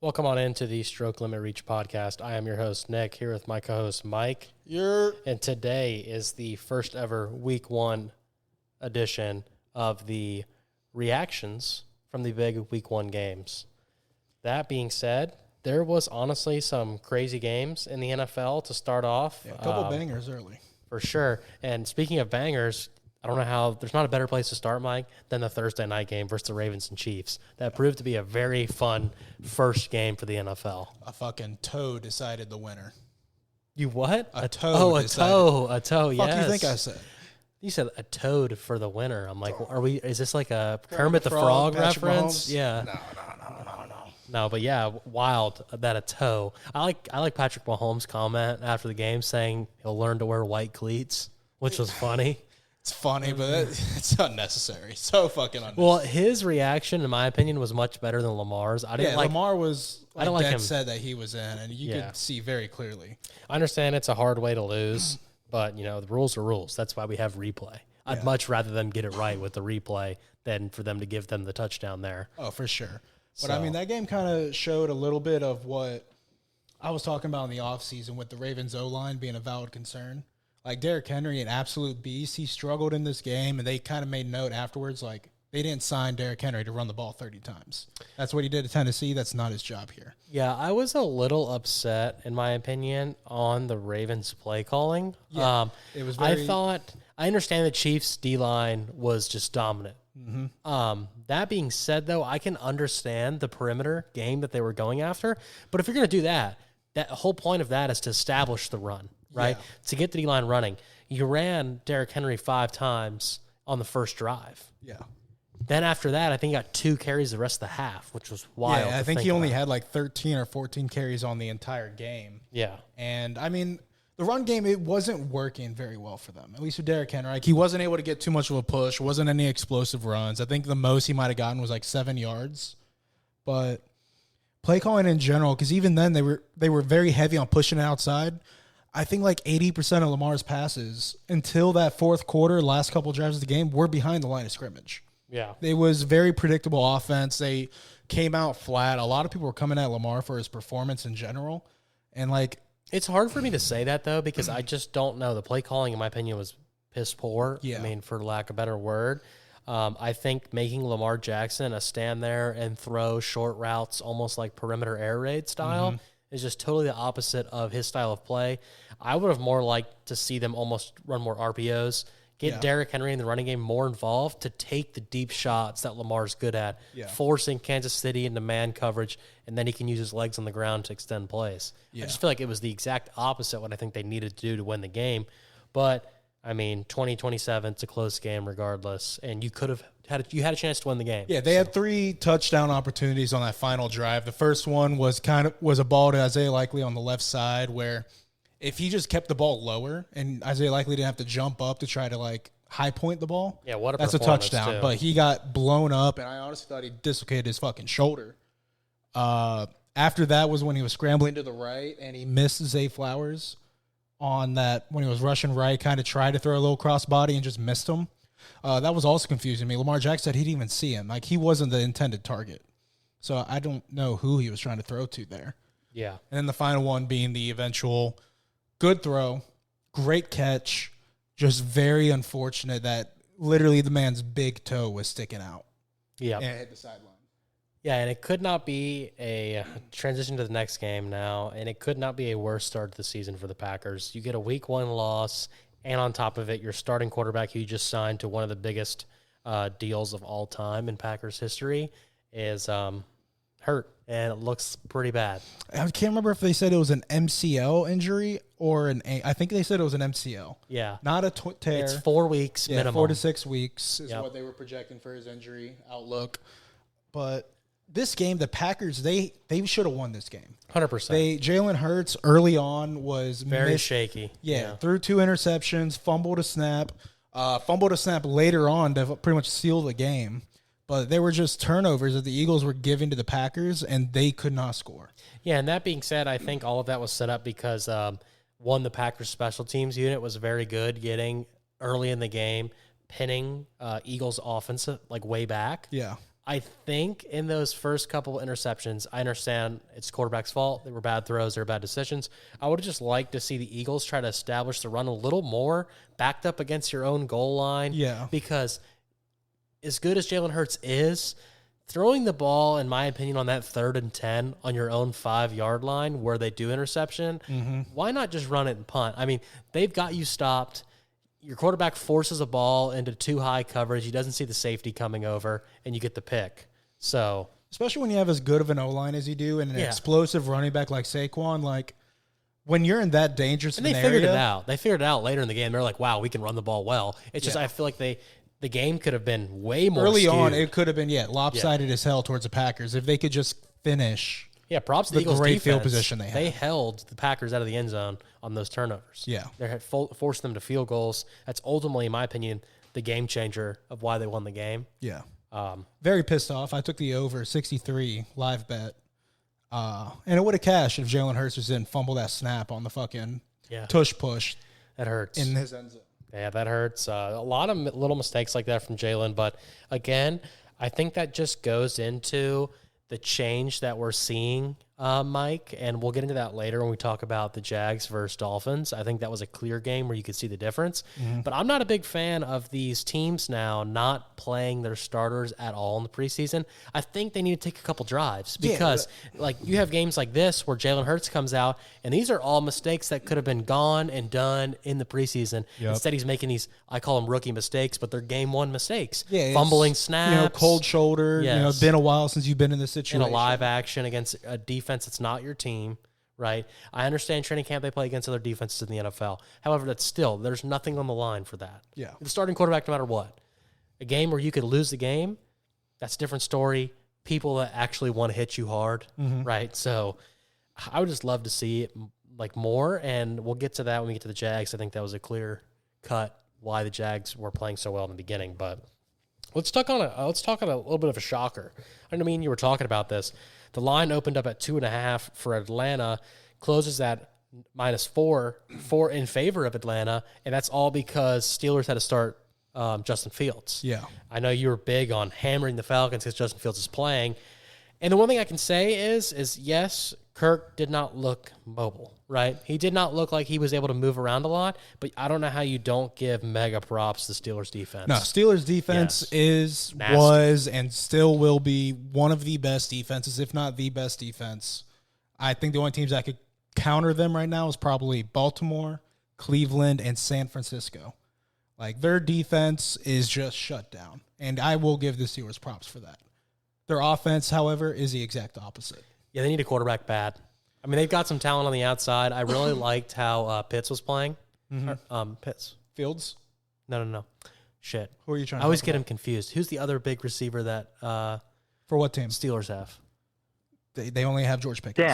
Welcome on into the Stroke Limit Reach podcast. I am your host, Nick, here with my co-host, Mike. And today is the first ever Week 1 edition of the reactions from the big Week 1 games. That being said, there was honestly some crazy games in the NFL to start off. Yeah, a couple bangers early. For sure. And speaking of bangers, I don't know how, there's not a better place to start, Mike, than the Thursday night game versus the Ravens and Chiefs. That proved to be a very fun first game for the NFL. A fucking toe decided the winner. You what? A toe. Oh, a decided. toe. A toe, yes. What do you think I said? You said a toad for the winner. I'm like, is this like a Kermit the Frog Patrick reference? Mahomes? Yeah. No. No, but yeah, wild that a toe. I like Patrick Mahomes' comment after the game saying he'll learn to wear white cleats, which was funny. It's funny, but it's unnecessary. So fucking unnecessary. Well, his reaction, in my opinion, was much better than Lamar's. Lamar was I don't like him. said that he was in, and you could see very clearly. I understand it's a hard way to lose, but, you know, the rules are rules. That's why we have replay. I'd much rather them get it right with the replay than for them to give them the touchdown there. Oh, for sure. But, So- I mean, that game kind of showed a little bit of what I was talking about in the offseason with the Ravens O-line being a valid concern. Like, Derrick Henry, an absolute beast, he struggled in this game, and they kind of made note afterwards, like, they didn't sign Derrick Henry to run the ball 30 times. That's what he did at Tennessee. That's not his job here. Yeah, I was a little upset, in my opinion, on the Ravens' play calling. Yeah, it was very... I understand the Chiefs' D-line was just dominant. Mm-hmm. That being said, though, I can understand the perimeter game that they were going after. But if you're going to do that, that whole point of that is to establish the run, right? Yeah. To get the D-line running. You ran Derrick Henry 5 times on the first drive. Yeah. Then after that, I think he got 2 carries the rest of the half, which was wild. Yeah, I think he only had like 13 or 14 carries on the entire game. Yeah. And, I mean, the run game, it wasn't working very well for them, at least with Derrick Henry. Like, he wasn't able to get too much of a push, wasn't any explosive runs. I think the most he might have gotten was like 7 yards. But play calling in general, because even then they were very heavy on pushing it outside. I think like 80% of Lamar's passes until that fourth quarter, last couple drives of the game, were behind the line of scrimmage. Yeah. It was very predictable offense. They came out flat. A lot of people were coming at Lamar for his performance in general. And, like, It's hard for me to say that, though, because I just don't know. The play calling, in my opinion, was piss poor. Yeah. I mean, for lack of a better word. I think making Lamar Jackson a stand there and throw short routes almost like perimeter air raid style is just totally the opposite of his style of play. I would have more liked to see them almost run more RPOs, get Derrick Henry in the running game more involved to take the deep shots that Lamar's good at, forcing Kansas City into man coverage, and then he can use his legs on the ground to extend plays. I just feel like it was the exact opposite what I think they needed to do to win the game. But, I mean, 20-27, it's a close game regardless, and you could have had a chance to win the game. Yeah, they had 3 touchdown opportunities on that final drive. The first one was a ball to Isaiah Likely on the left side where if he just kept the ball lower and Isaiah Likely didn't have to jump up to try to, like, high point the ball. Yeah, what a That's a performance, touchdown. too. But he got blown up, and I honestly thought he dislocated his fucking shoulder. After that was when he was scrambling to the right, and he missed Zay Flowers on that when he was rushing right, kind of tried to throw a little crossbody and just missed him. That was also confusing me. Lamar Jackson said he didn't even see him. Like, he wasn't the intended target. So I don't know who he was trying to throw to there. Yeah. And then the final one being the eventual good throw, great catch, just very unfortunate that literally the man's big toe was sticking out. Yeah. And it hit the sideline. Yeah, and it could not be a transition to the next game now, and it could not be a worse start to the season for the Packers. You get a Week 1 loss, and on top of it, your starting quarterback who you just signed to one of the biggest deals of all time in Packers history is hurt, and it looks pretty bad. I can't remember if they said it was an MCL injury or I think they said it was an MCL. Yeah. Not a tear. It's 4 weeks minimum. 4 to 6 weeks is Yep. what they were projecting for his injury outlook. But this game, the Packers, they should have won this game. 100%. Jalen Hurts early on was Very shaky. Yeah, threw 2 interceptions, fumbled a snap later on to pretty much seal the game. But they were just turnovers that the Eagles were giving to the Packers, and they could not score. Yeah, and that being said, I think all of that was set up because, one, the Packers special teams unit was very good getting early in the game, pinning Eagles offense like way back. Yeah. I think in those first couple of interceptions, I understand it's quarterback's fault. They were bad throws. They were bad decisions. I would have just liked to see the Eagles try to establish the run a little more backed up against your own goal line. Yeah. Because as good as Jalen Hurts is, throwing the ball, in my opinion, on that 3rd and 10 on your own 5-yard line where they do interception, why not just run it and punt? I mean, they've got you stopped. Your quarterback forces a ball into too high coverage. He doesn't see the safety coming over, and you get the pick. So, especially when you have as good of an O-line as you do and an explosive running back like Saquon, like when you're in that dangerous and they scenario. figured it out. They figured it out later in the game. They're like, wow, we can run the ball well. It's just I feel like the game could have been way more early skewed. on. It could have been lopsided as hell towards the Packers if they could just finish. Yeah, props to the Eagles' great defense. field position they had. They held the Packers out of the end zone on those turnovers. Yeah. They had forced them to field goals. That's ultimately, in my opinion, the game changer of why they won the game. Yeah. Very pissed off. I took the over 63 live bet. And it would have cashed if Jalen Hurts didn't fumble that snap on the fucking tush push. That hurts. In his end zone. Yeah, that hurts. A lot of little mistakes like that from Jalen. But again, I think that just goes into the change that we're seeing, Mike, and we'll get into that later when we talk about the Jags versus Dolphins. I think that was a clear game where you could see the difference. But I'm not a big fan of these teams now not playing their starters at all in the preseason. I think they need to take a couple drives because like you have games like this where Jalen Hurts comes out, and these are all mistakes that could have been gone and done in the preseason. Instead, he's making these, I call them rookie mistakes, but they're game one mistakes. Fumbling snaps. Cold shoulder. It's been a while since you've been in this situation. In a live action against a defense that's not your team, right? I understand training camp, they play against other defenses in the NFL. However, that's still, there's nothing on the line for that. Yeah. The starting quarterback, no matter what. A game where you could lose the game, that's a different story. People that actually want to hit you hard, right? So I would just love to see it like more, and we'll get to that when we get to the Jags. I think that was a clear cut why the Jags were playing so well in the beginning, but let's talk on a little bit of a shocker. I mean, you were talking about this. The line opened up at 2.5 for Atlanta, closes at -4 in favor of Atlanta, and that's all because Steelers had to start Justin Fields. Yeah. I know you were big on hammering the Falcons because Justin Fields is playing. And the one thing I can say is yes, Kirk did not look mobile, right? He did not look like he was able to move around a lot, but I don't know how you don't give mega props to Steelers defense. No, Steelers defense Nasty. was, and still will be one of the best defenses, if not the best defense. I think the only teams that could counter them right now is probably Baltimore, Cleveland, and San Francisco. Like, their defense is just shut down, and I will give the Steelers props for that. Their offense, however, is the exact opposite. Yeah, they need a quarterback bad. I mean, they've got some talent on the outside. I really liked how Pitts was playing. Pitts. Fields? No. Shit. Who are you trying to I always talk get about? him confused. Who's the other big receiver that For what team? Steelers have? They only have George Pickens.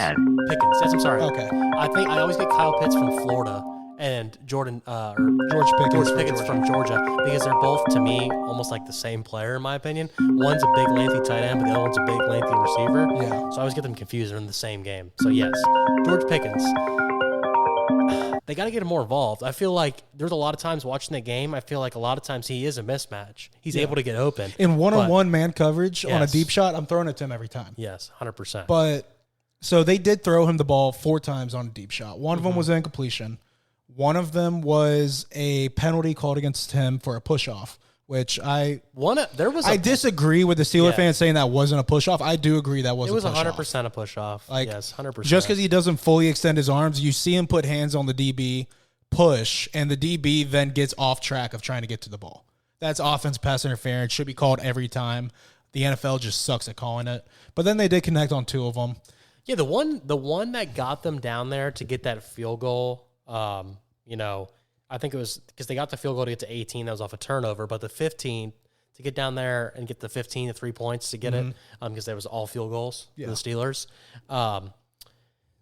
Pickens. Yes, I'm sorry. Okay. I think I always get Kyle Pitts from Florida and George Pickens from Georgia because they're both, to me, almost like the same player, in my opinion. One's a big, lengthy tight end, but the other one's a big, lengthy receiver. Yeah. So I always get them confused. They're in the same game. So, yes, George Pickens. They got to get him more involved. I feel like there's a lot of times watching the game, I feel like a lot of times he is a mismatch. He's able to get open. In one-on-one man coverage on a Yes. deep shot, I'm throwing it to him every time. Yes, 100%. But so they did throw him the ball 4 times on a deep shot. One of them was an incompletion. One of them was a penalty called against him for a push-off, which I disagree with the Steeler fans saying that wasn't a push-off. I do agree that was a push-off. 100% a push-off. Like, yes, 100%. Just because he doesn't fully extend his arms, you see him put hands on the DB, push, and the DB then gets off track of trying to get to the ball. That's offense pass interference. Should be called every time. The NFL just sucks at calling it. But then they did connect on 2 of them. Yeah, the one that got them down there to get that field goal, I think it was because they got the field goal to get to 18. That was off a turnover. But the 15, to get down there and get the 15 to 3 points to get it, because there was all field goals for the Steelers,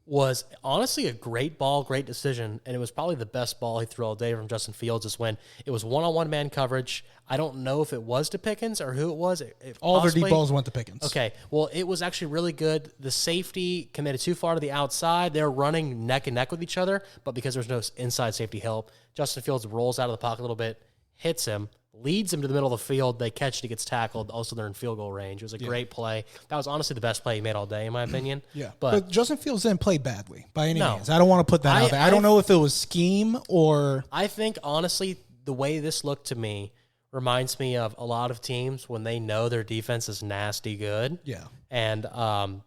was honestly a great ball, great decision. And it was probably the best ball he threw all day from Justin Fields is when it was one-on-one man coverage. I don't know if it was to Pickens or who it was. All their deep balls went to Pickens. Okay, well, it was actually really good. The safety committed too far to the outside. They're running neck and neck with each other, but because there's no inside safety help, Justin Fields rolls out of the pocket a little bit, hits him, leads him to the middle of the field. They catch it, he gets tackled. Also, they're in field goal range. It was a great play. That was honestly the best play he made all day, in my opinion. Yeah. But Justin Fields didn't play badly by any No. means. I don't want to put that out there. I don't know if it was scheme or. I think, honestly, the way this looked to me reminds me of a lot of teams when they know their defense is nasty good. Yeah. And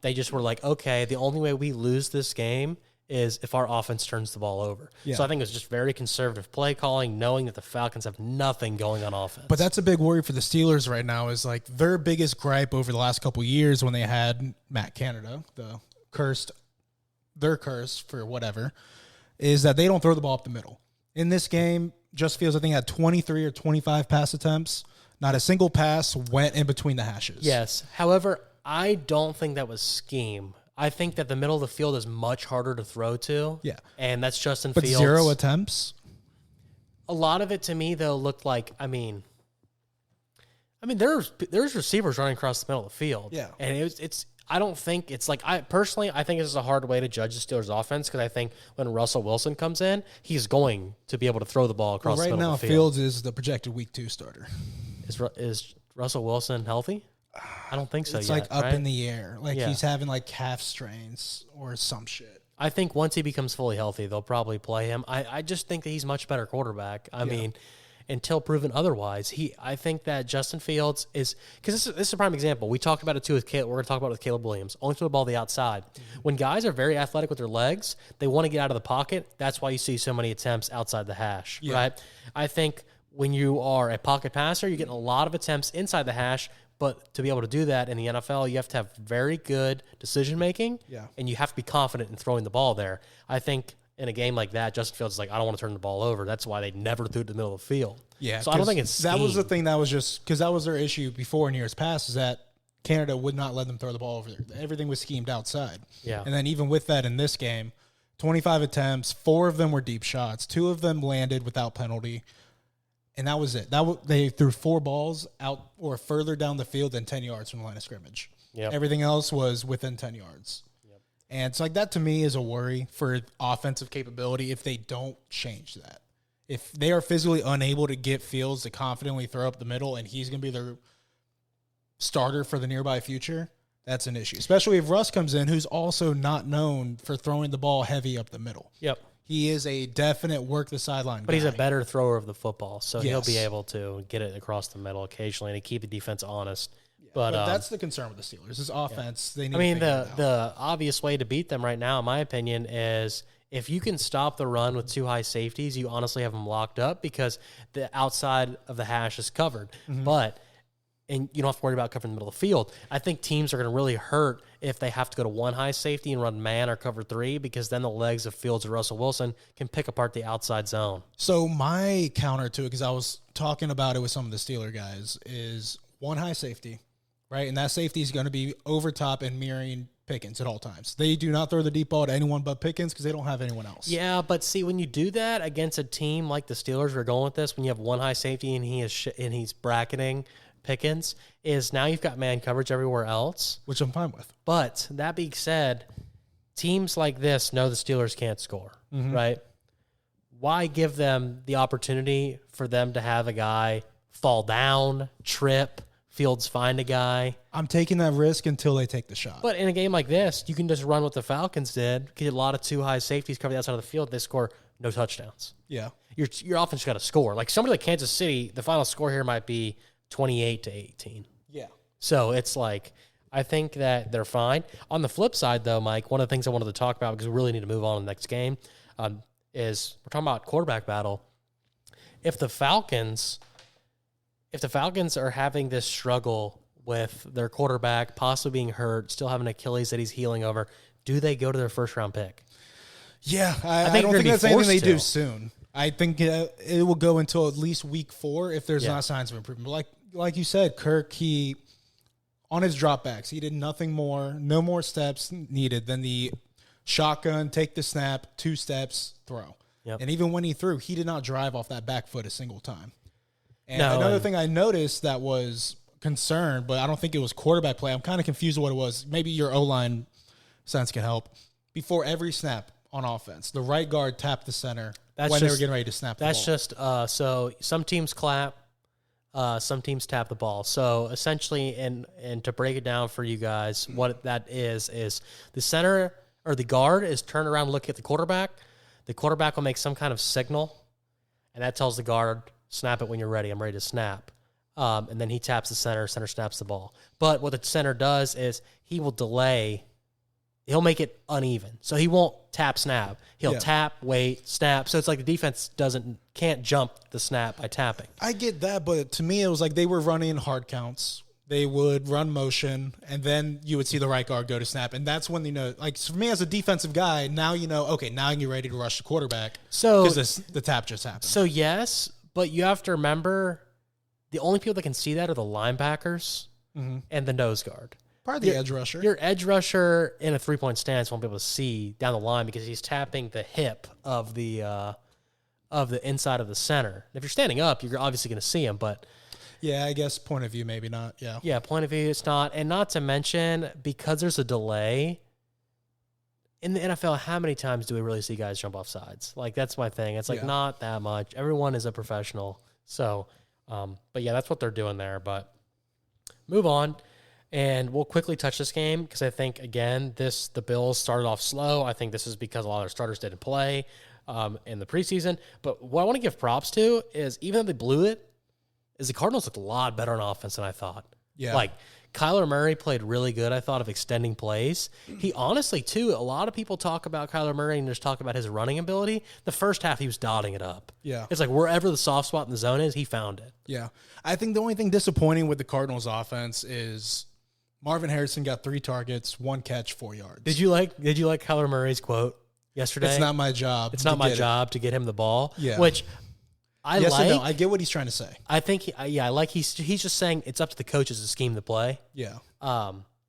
they just were like, okay, the only way we lose this game is if our offense turns the ball over. Yeah. So I think it was just very conservative play calling, knowing that the Falcons have nothing going on offense. But that's a big worry for the Steelers right now is like their biggest gripe over the last couple of years when they had Matt Canada, their curse for whatever, is that they don't throw the ball up the middle. In this game, Just Fields, I think, had 23 or 25 pass attempts. Not a single pass went in between the hashes. Yes. However, I don't think that was scheme. I think that the middle of the field is much harder to throw to. Yeah. And that's Justin But Fields. 0 attempts? A lot of it to me, though, looked like, there's receivers running across the middle of the field. Yeah. And it's I don't think it's like, I think this is a hard way to judge the Steelers offense because I think when Russell Wilson comes in, he's going to be able to throw the ball across the Right middle now, of the field. Fields is the projected week 2 starter. Is Russell Wilson healthy? I don't think so It's yet, like up right? in the air. Like Yeah. he's having like calf strains or some shit. I think once he becomes fully healthy, they'll probably play him. I just think that he's much better quarterback. I mean, until proven otherwise, I think that Justin Fields is because this is a prime example. We talked about it too with Caleb. We're going to talk about it with Caleb Williams. Only throw the ball to the outside. When guys are very athletic with their legs, they want to get out of the pocket. That's why you see so many attempts outside the hash, right? I think when you are a pocket passer, you're getting a lot of attempts inside the hash. But to be able to do that in the NFL, you have to have very good decision making, and you have to be confident in throwing the ball there. I think in a game like that, Justin Fields is like, I don't want to turn the ball over. That's why they never threw it to the middle of the field. Yeah. So I don't think it's that was the scheme. thing that was just because that was their issue before in years past is that Canada would not let them throw the ball over there. Everything was schemed outside. Yeah. And then even with that in this game, 25 attempts, 4 of them were deep shots, 2 of them landed without penalty. And that was it. They threw 4 balls out or further down the field than 10 yards from the line of scrimmage. Yep. Everything else was within 10 yards. Yep. And it's like that to me is a worry for offensive capability if they don't change that. If they are physically unable to get Fields to confidently throw up the middle and he's going to be their starter for the nearby future, that's an issue. Especially if Russ comes in, who's also not known for throwing the ball heavy up the middle. Yep. He is a definite work the sideline But guy. he's a better thrower of the football, so he'll Yes. be able to get it across the middle occasionally and keep the defense honest. But that's the concern with the Steelers. Is offense. They need. I mean, to figure it out. the obvious way to beat them right now, in my opinion, is if you can stop the run with 2 high safeties, you honestly have them locked up because the outside of the hash is covered. And you don't have to worry about covering the middle of the field. I think teams are going to really hurt if they have to go to 1 high safety and run man or cover 3 because then the legs of Fields or Russell Wilson can pick apart the outside zone. So my counter to it, because I was talking about it with some of the Steeler guys, is 1 high safety, right? And that safety is going to be over top and mirroring Pickens at all times. They do not throw the deep ball to anyone but Pickens because they don't have anyone else. Yeah, but see, when you do that against a team like the Steelers, we're going with this, when you have 1 high safety and he's bracketing Pickens, is now you've got man coverage everywhere else. Which I'm fine with. But that being said, teams like this know the Steelers can't score, right? Why give them the opportunity for them to have a guy fall down, trip, Fields find a guy? I'm taking that risk until they take the shot. But in a game like this, you can just run what the Falcons did, get a lot of 2 high safeties cover the outside of the field, they score no touchdowns. Yeah. Your offense got to score. Like somebody like Kansas City, the final score here might be 28-18. Yeah. So it's like, I think that they're fine. On the flip side, though, Mike, one of the things I wanted to talk about, because we really need to move on to the next game, is we're talking about quarterback battle. If the Falcons are having this struggle with their quarterback possibly being hurt, still having Achilles that he's healing over, do they go to their first-round pick? Yeah, I think don't they're think gonna that's be anything they forced do to. soon. I think it will go until at least week 4 if there's Yeah. not signs of improvement. But like you said, Kirk, he on his dropbacks, he did nothing more, no more steps needed than the shotgun, take the snap, 2 steps, throw. Yep. And even when he threw, he did not drive off that back foot a single time. And No, another and- thing I noticed that was concern, but I don't think it was quarterback play. I'm kind of confused what it was. Maybe your O-line sense can help. Before every snap on offense, the right guard tapped the center when they were getting ready to snap the ball. That's just so some teams clap. some teams tap the ball. So essentially, and to break it down for you guys, what that is the center or the guard is turned around, look at the quarterback. The quarterback will make some kind of signal, and that tells the guard, snap it when you're ready. I'm ready to snap. And then he taps the center snaps the ball. But what the center does is he will delay. He'll make it uneven. So he won't tap, snap. He'll tap, wait, snap. So it's like the defense can't jump the snap by tapping. I get that, but to me, it was like they were running hard counts. They would run motion, and then you would see the right guard go to snap. And that's when, like for me as a defensive guy, now okay, now you're ready to rush the quarterback because the tap just happened. So yes, but you have to remember the only people that can see that are the linebackers and the nose guard. Probably the edge rusher. Your edge rusher in a 3-point stance won't be able to see down the line because he's tapping the hip of the inside of the center. If you're standing up, you're obviously going to see him, but yeah, I guess point of view, maybe not. Yeah. Yeah, point of view, it's not. And not to mention, because there's a delay in the NFL, how many times do we really see guys jump off sides? Like, that's my thing. It's like not that much. Everyone is a professional. So, but yeah, that's what they're doing there. But move on. And we'll quickly touch this game because I think, again, the Bills started off slow. I think this is because a lot of their starters didn't play in the preseason. But what I want to give props to is, even though they blew it, is the Cardinals looked a lot better on offense than I thought. Yeah. Like, Kyler Murray played really good, I thought, of extending plays. He honestly, too, a lot of people talk about Kyler Murray and just talk about his running ability. The first half, he was dotting it up. Yeah. It's like wherever the soft spot in the zone is, he found it. Yeah. I think the only thing disappointing with the Cardinals offense is Marvin Harrison got 3 targets, 1 catch, 4 yards. Did you like Kyler Murray's quote yesterday? It's not my job. It's not my job to get him the ball. Yeah. Which yes and no. I get what he's trying to say. I think he's just saying it's up to the coaches to scheme the play. Yeah.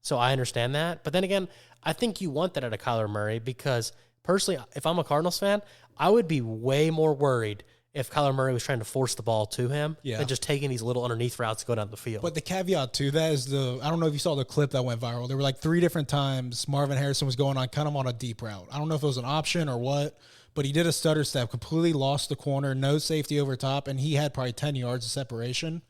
So I understand that. But then again, I think you want that out of Kyler Murray because personally, if I'm a Cardinals fan, I would be way more worried if Kyler Murray was trying to force the ball to him than just taking these little underneath routes to go down the field. But the caveat to that is I don't know if you saw the clip that went viral. There were like 3 different times Marvin Harrison was going on kind of on a deep route. I don't know if it was an option or what, but he did a stutter step, completely lost the corner, no safety over top, and he had probably 10 yards of separation,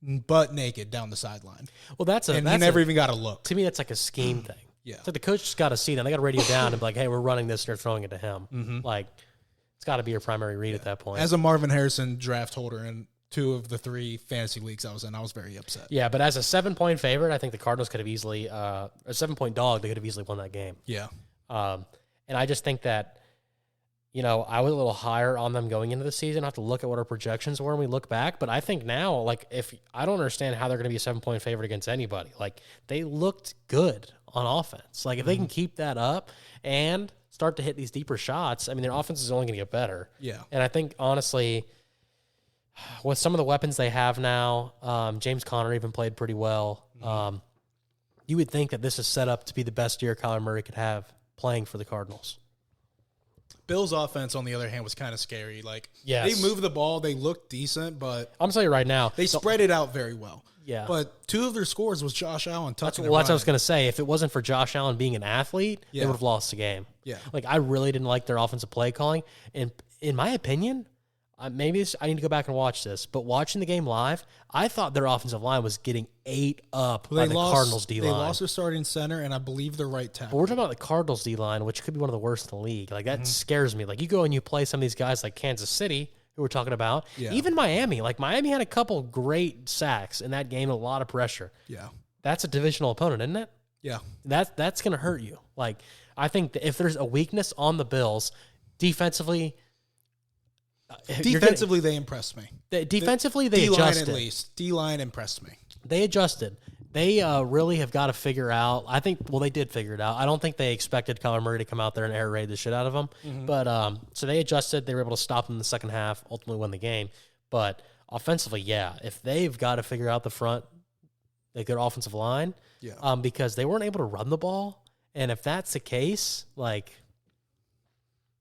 butt naked down the sideline. Well, he never even got a look. To me, that's like a scheme thing. Yeah. It's like the coach just got to see them. They got to radio down and be like, hey, we're running this, and they're throwing it to him. Like, it's got to be your primary read at that point. As a Marvin Harrison draft holder in 2 of the 3 fantasy leagues I was in, I was very upset. Yeah, but as a 7-point favorite, I think the Cardinals could have easily, a 7-point dog, they could have easily won that game. Yeah. And I just think that, I was a little higher on them going into the season. I have to look at what our projections were when we look back. But I think now, like, I don't understand how they're going to be a 7-point favorite against anybody. Like, they looked good on offense. Like, if they can keep that up and start to hit these deeper shots, I mean, their offense is only going to get better. Yeah. And I think, honestly, with some of the weapons they have now, James Conner even played pretty well. You would think that this is set up to be the best year Kyler Murray could have playing for the Cardinals. Bill's offense, on the other hand, was kind of scary. Like, yes. They moved the ball, they looked decent, but I'm telling you right now, they spread it out very well. Yeah. But 2 of their scores was Josh Allen touching That's what I was going to say. If it wasn't for Josh Allen being an athlete, they would have lost the game. Yeah. Like, I really didn't like their offensive play calling. And in my opinion, I need to go back and watch this, but watching the game live, I thought their offensive line was getting ate up by the Cardinals D-line. They lost their starting center, and I believe their right tackle. But we're talking about the Cardinals D-line, which could be one of the worst in the league. Like, that scares me. Like, you go and you play some of these guys like Kansas City, who we're talking about, even Miami. Like, Miami had a couple great sacks in that game, a lot of pressure. Yeah. That's a divisional opponent, isn't it? Yeah. That's going to hurt you. Like, I think that if there's a weakness on the Bills, defensively, they impressed me. They adjusted. D-line at least. D-line impressed me. They adjusted. They really have got to figure out. I think, they did figure it out. I don't think they expected Kyler Murray to come out there and air raid the shit out of them. But so they adjusted. They were able to stop them in the second half, ultimately win the game. But offensively, if they've got to figure out the front, like their offensive line, because they weren't able to run the ball. And if that's the case, like,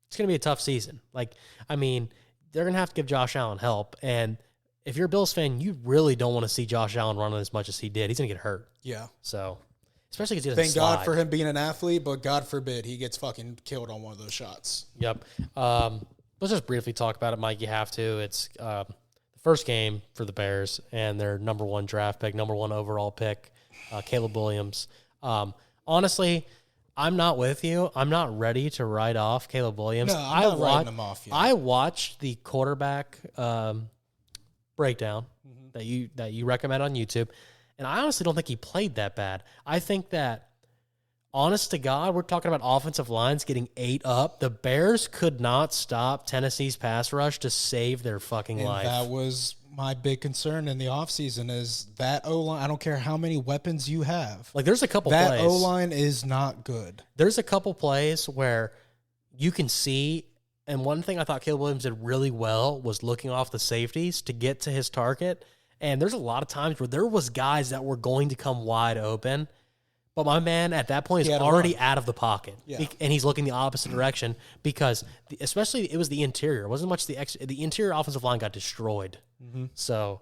it's going to be a tough season. Like, I mean, they're going to have to give Josh Allen help. And if you're a Bills fan, you really don't want to see Josh Allen running as much as he did. He's going to get hurt. Yeah. So, especially because he doesn't Thank God for him being an athlete, but God forbid he gets fucking killed on one of those shots. Yep. Let's just briefly talk about it, Mike. You have to. It's the first game for the Bears and their number 1 draft pick, number 1 overall pick, Caleb Williams. Honestly, I'm not with you. I'm not ready to write off Caleb Williams. No, I'm not writing him off yet. I watched the quarterback breakdown that you recommend on YouTube, and I honestly don't think he played that bad. I think that, honest to God, we're talking about offensive lines getting 8 up. The Bears could not stop Tennessee's pass rush to save their fucking life. That was my big concern in the offseason is that O-line. I don't care how many weapons you have. Like, there's a couple that plays. That O-line is not good. There's a couple plays where you can see, and one thing I thought Caleb Williams did really well was looking off the safeties to get to his target. And there's a lot of times where there was guys that were going to come wide open, but my man at that point is already out of the pocket, and he's looking the opposite direction because, especially, it was the interior. It wasn't much the interior offensive line got destroyed. So,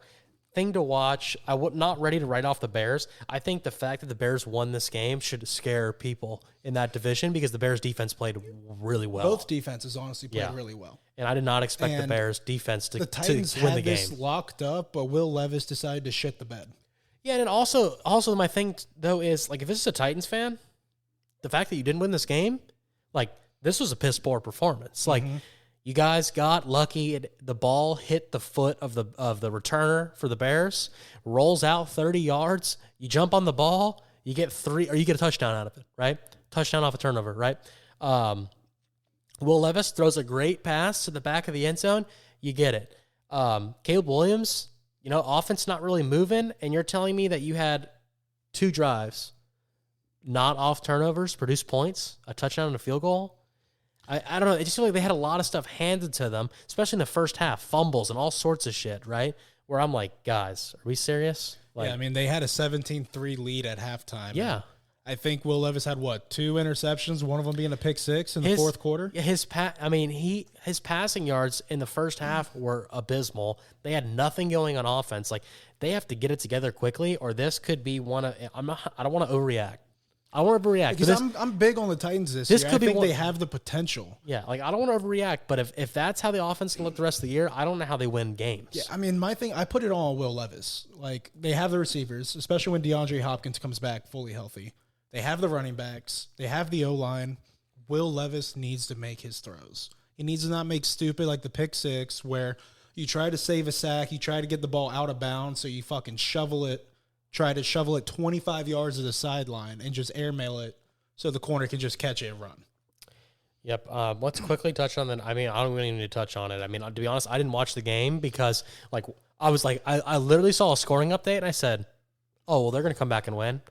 thing to watch. I'm not ready to write off the Bears. I think the fact that the Bears won this game should scare people in that division because the Bears defense played really well. Both defenses honestly played really well. And I did not expect the Bears defense to win the game. The Titans had this locked up, but Will Levis decided to shit the bed. Yeah, and also my thing, though, is, like, if this is a Titans fan, the fact that you didn't win this game, like, this was a piss-poor performance. Like, you guys got lucky. The ball hit the foot of the returner for the Bears, rolls out 30 yards. You jump on the ball, you get 3, or you get a touchdown out of it, right? Touchdown off a turnover, right? Will Levis throws a great pass to the back of the end zone. You get it. Caleb Williams, offense not really moving, and you're telling me that you had 2 drives, not off turnovers, produce points, a touchdown and a field goal. I don't know. It just feels like they had a lot of stuff handed to them, especially in the first half, fumbles and all sorts of shit, right? Where I'm like, guys, are we serious? Like, yeah, I mean, they had a 17-3 lead at halftime. Yeah. I think Will Levis had, 2 interceptions, one of them being a pick 6 in the fourth quarter? His passing yards in the first half were abysmal. They had nothing going on offense. Like, they have to get it together quickly, or this could be I don't want to overreact. I want to overreact. Because I'm big on the Titans this year. I think they have the potential. Yeah, like, I don't want to overreact, but if that's how the offense can look the rest of the year, I don't know how they win games. Yeah, I mean, my thing, I put it all on Will Levis. Like, they have the receivers, especially when DeAndre Hopkins comes back fully healthy. They have the running backs. They have the O-line. Will Levis needs to make his throws. He needs to not make stupid like the pick 6 where you try to save a sack, you try to get the ball out of bounds, so you fucking try to shovel it 25 yards to the sideline and just airmail it so the corner can just catch it and run. Yep. Let's quickly touch on that. I mean, I don't really need to touch on it. I mean, to be honest, I didn't watch the game because, like, I literally saw a scoring update and I said, oh, well, they're going to come back and win.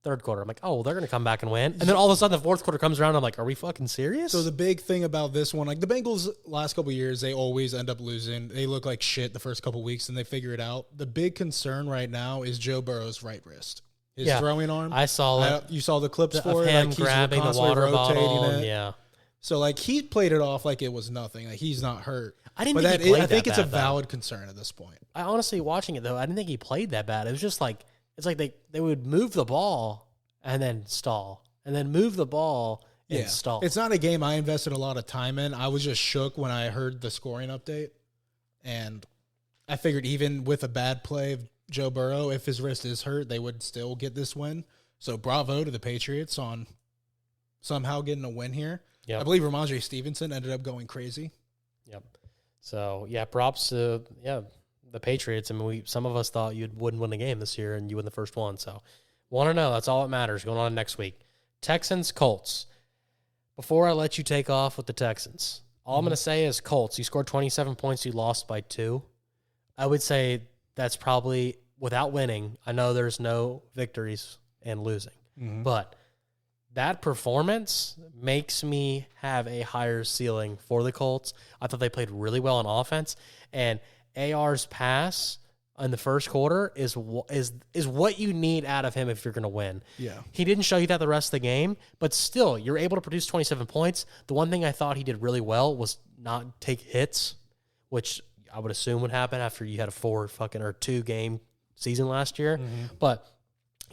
Third quarter, I'm like, oh, well, they're going to come back and win. And then all of a sudden, the fourth quarter comes around. I'm like, are we fucking serious? So the big thing about this one, like the Bengals last couple of years, they always end up losing. They look like shit the first couple of weeks, and they figure it out. The big concern right now is Joe Burrow's right wrist. His throwing arm. I saw it. You saw the clips for it? Him grabbing the water bottle. It. Yeah. So, like, he played it off like it was nothing. Like, he's not hurt. I didn't think he played that bad. I think it's a valid concern at this point. I honestly, watching it, though, I didn't think he played that bad. It was just like, it's like they would move the ball and then stall, and then move the ball and stall. It's not a game I invested a lot of time in. I was just shook when I heard the scoring update, and I figured even with a bad play of Joe Burrow, if his wrist is hurt, they would still get this win. So bravo to the Patriots on somehow getting a win here. Yep. I believe Ramondre Stevenson ended up going crazy. Yep. So, yeah, props to, the Patriots. I mean, some of us thought you wouldn't win the game this year, and you win the first one, so want to know. That's all that matters going on next week. Texans, Colts. Before I let you take off with the Texans, all I'm going to say is Colts. You scored 27 points. You lost by 2. I would say that's probably, without winning, I know there's no victories and losing. But that performance makes me have a higher ceiling for the Colts. I thought they played really well on offense. And AR's pass in the first quarter is what you need out of him if you're going to win. Yeah. He didn't show you that the rest of the game, but still, you're able to produce 27 points. The one thing I thought he did really well was not take hits, which I would assume would happen after you had a 2 game season last year. But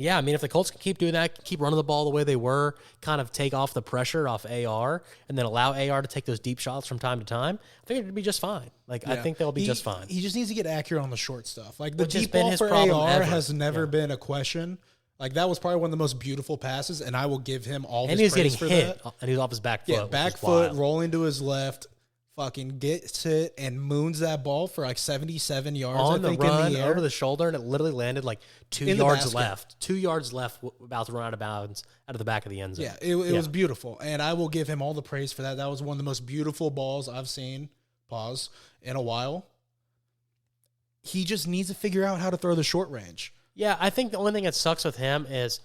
Yeah, I mean, if the Colts can keep doing that, keep running the ball the way they were, kind of take off the pressure off AR, and then allow AR to take those deep shots from time to time, I think it'd be just fine. Like, I think they'll be just fine. He just needs to get accurate on the short stuff. Like, the Which has deep been ball his for problem AR ever. has never been a question. Like, that was probably one of the most beautiful passes, and I will give him all And his he was praise getting for hit, that. and he was off his back foot. Yeah, which back is foot, wild. rolling to his left, fucking gets it and moons that ball for like 77 yards, On I the think, run, in the air. over the shoulder, and it literally landed like 2 In the yards basket. left. 2 yards left, about to run out of bounds out of the back of the end zone. Yeah, it was beautiful, and I will give him all the praise for that. That was one of the most beautiful balls I've seen, in a while. He just needs to figure out how to throw the short range. Yeah, I think the only thing that sucks with him is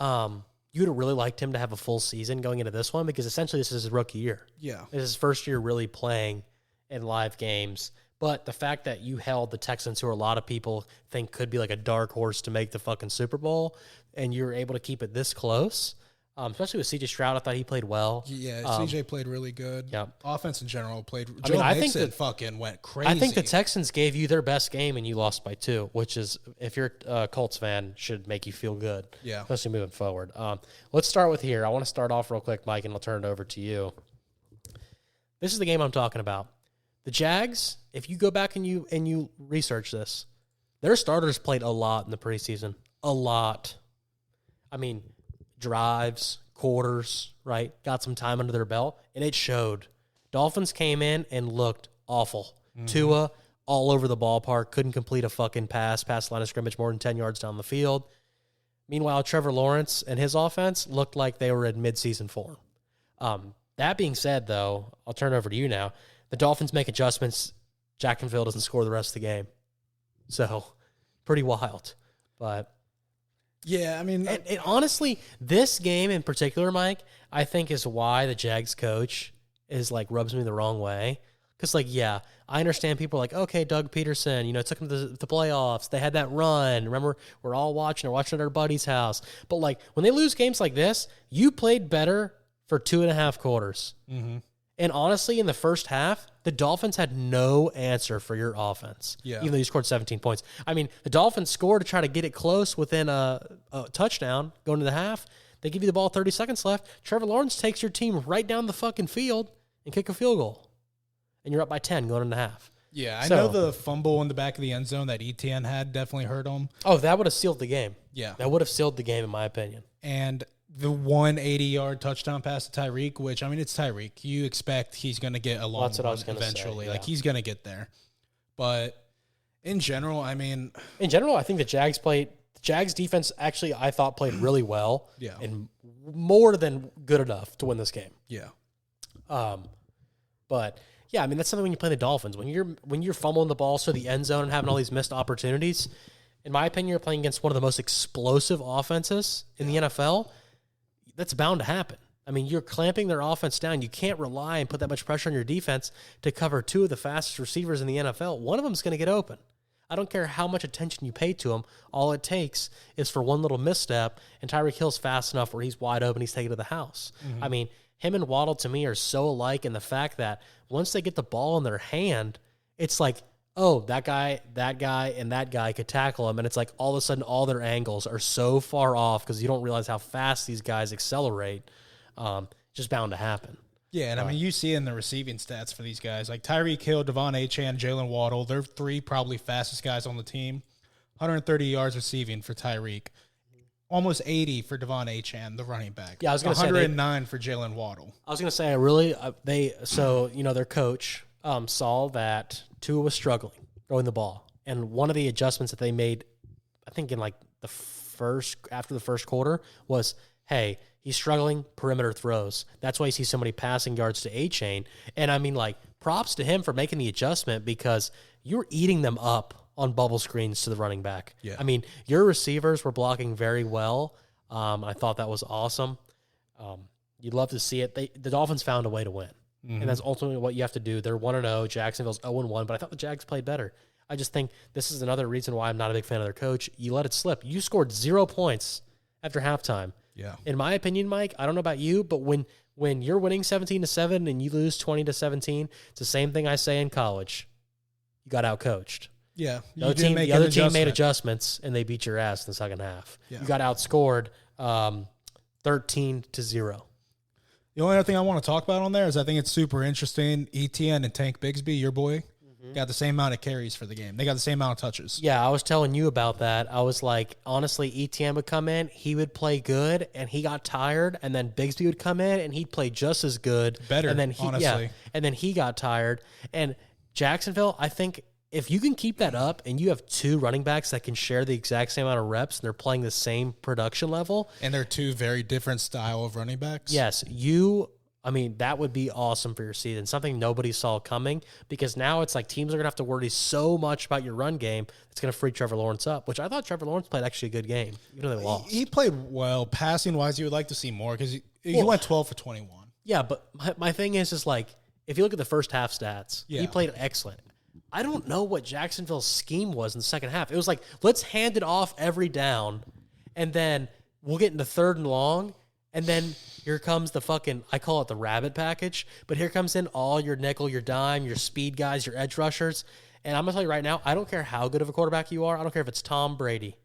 you would have really liked him to have a full season going into this one because essentially this is his rookie year. Yeah. This is his first year really playing in live games. But the fact that you held the Texans, who a lot of people think could be like a dark horse to make the fucking Super Bowl, and you were able to keep it this close, especially with C.J. Stroud, I thought he played well. Yeah, CJ played really good. Yeah. Offense in general played. I mean, Joe I think Mixon that- fucking went crazy. I think the Texans gave you their best game and you lost by 2, which is, if you're a Colts fan, should make you feel good. Yeah. Especially moving forward. Let's start with here. I want to start off real quick, Mike, and I'll turn it over to you. This is the game I'm talking about. The Jags, if you go back and you research this, their starters played a lot in the preseason. A lot. I mean, drives, quarters, right? Got some time under their belt, and it showed. Dolphins came in and looked awful. Tua, all over the ballpark, couldn't complete a fucking pass past the line of scrimmage more than 10 yards down the field. Meanwhile, Trevor Lawrence and his offense looked like they were in midseason form. That being said, though, I'll turn it over to you now. The Dolphins make adjustments. Jacksonville doesn't score the rest of the game. So, pretty wild. But Yeah, I mean, and honestly, this game in particular, Mike, I think is why the Jags coach is like rubs me the wrong way. Because, like, yeah, I understand people are like, okay, Doug Peterson, took them to the playoffs. They had that run. Remember, we're all watching at our buddy's house. But, like, when they lose games like this, you played better for 2.5 quarters. Mm-hmm. And honestly, in the first half, the Dolphins had no answer for your offense. Yeah. Even though you scored 17 points. I mean, the Dolphins scored to try to get it close within a touchdown going to the half. They give you the ball 30 seconds left. Trevor Lawrence takes your team right down the fucking field and kick a field goal. And you're up by 10 going into half. yeah, I So- know the fumble in the back of the end zone that ETN had definitely hurt him. Oh, that would have sealed the game. Yeah. That would have sealed the game, in my opinion. And the 180-yard touchdown pass to Tyreek, which, I mean, it's Tyreek. You expect he's going to get a long that's what I one was gonna say, eventually. yeah. Like, he's going to get there. But in general, I mean, In general, I think the Jags defense actually, I thought, played really well. Yeah. And more than good enough to win this game. yeah. But yeah, I mean that's something when you play the Dolphins. When you're fumbling the ball to the end zone and having all these missed opportunities, in my opinion, you're playing against one of the most explosive offenses in the NFL. That's bound to happen. I mean, you're clamping their offense down. You can't rely and put that much pressure on your defense to cover 2 of the fastest receivers in the NFL. One of them is going to get open. I don't care how much attention you pay to him. All it takes is for one little misstep, and Tyreek Hill's fast enough where he's wide open, he's taken to the house. I mean, him and Waddle to me are so alike in the fact that once they get the ball in their hand, it's like, oh, that guy, and that guy could tackle him. And it's like all of a sudden all their angles are so far off because you don't realize how fast these guys accelerate. Just bound to happen. Yeah, and I mean, you see in the receiving stats for these guys, like Tyreek Hill, Devon Achane, Jalen Waddle, they're 3 probably fastest guys on the team. 130 yards receiving for Tyreek. Almost 80 for Devon Achane, the running back. Yeah, I was gonna say 109 for Jalen Waddle. I was going to say, their coach saw that Tua was struggling throwing the ball. And one of the adjustments that they made, I think in like after the first quarter was, hey, he's struggling perimeter throws. That's why you see so many passing yards to Achane. And I mean, like, props to him for making the adjustment because you're eating them up on bubble screens to the running back. Yeah. I mean, your receivers were blocking very well. I thought that was awesome. You'd love to see it. The Dolphins found a way to win. Mm-hmm. And that's ultimately what you have to do. They're 1-0. Jacksonville's 0-1, but I thought the Jags played better. I just think this is another reason why I'm not a big fan of their coach. You let it slip. You scored 0 points after halftime. Yeah. In my opinion, Mike, I don't know about you, but when you're winning 17-7 and you lose 20-17, it's the same thing I say in college. You got outcoached. Yeah. The other team made adjustments, and they beat your ass in the second half. Yeah. You got outscored 13-0. The only other thing I want to talk about on there is I think it's super interesting. ETN and Tank Bigsby, your boy, got the same amount of carries for the game. They got the same amount of touches. Yeah, I was telling you about that. I was like, honestly, ETN would come in, he would play good, and he got tired, and then Bigsby would come in, and he'd play just as good. Better, and then honestly. Yeah, and then he got tired. And Jacksonville, I think if you can keep that up and you have two running backs that can share the exact same amount of reps and they're playing the same production level. And they're two very different style of running backs. Yes, that would be awesome for your season. Something nobody saw coming, because now it's like teams are going to have to worry so much about your run game. It's going to free Trevor Lawrence up, which I thought Trevor Lawrence played actually a good game, even though they lost. He played well. Passing-wise, you would like to see more because he went 12 for 21. Yeah, but my thing is like, if you look at the first half stats, he played excellent. I don't know what Jacksonville's scheme was in the second half. It was like, let's hand it off every down, and then we'll get into 3rd and long, and then here comes the fucking, I call it the rabbit package, but here comes in all your nickel, your dime, your speed guys, your edge rushers. And I'm going to tell you right now, I don't care how good of a quarterback you are. I don't care if it's Tom Brady.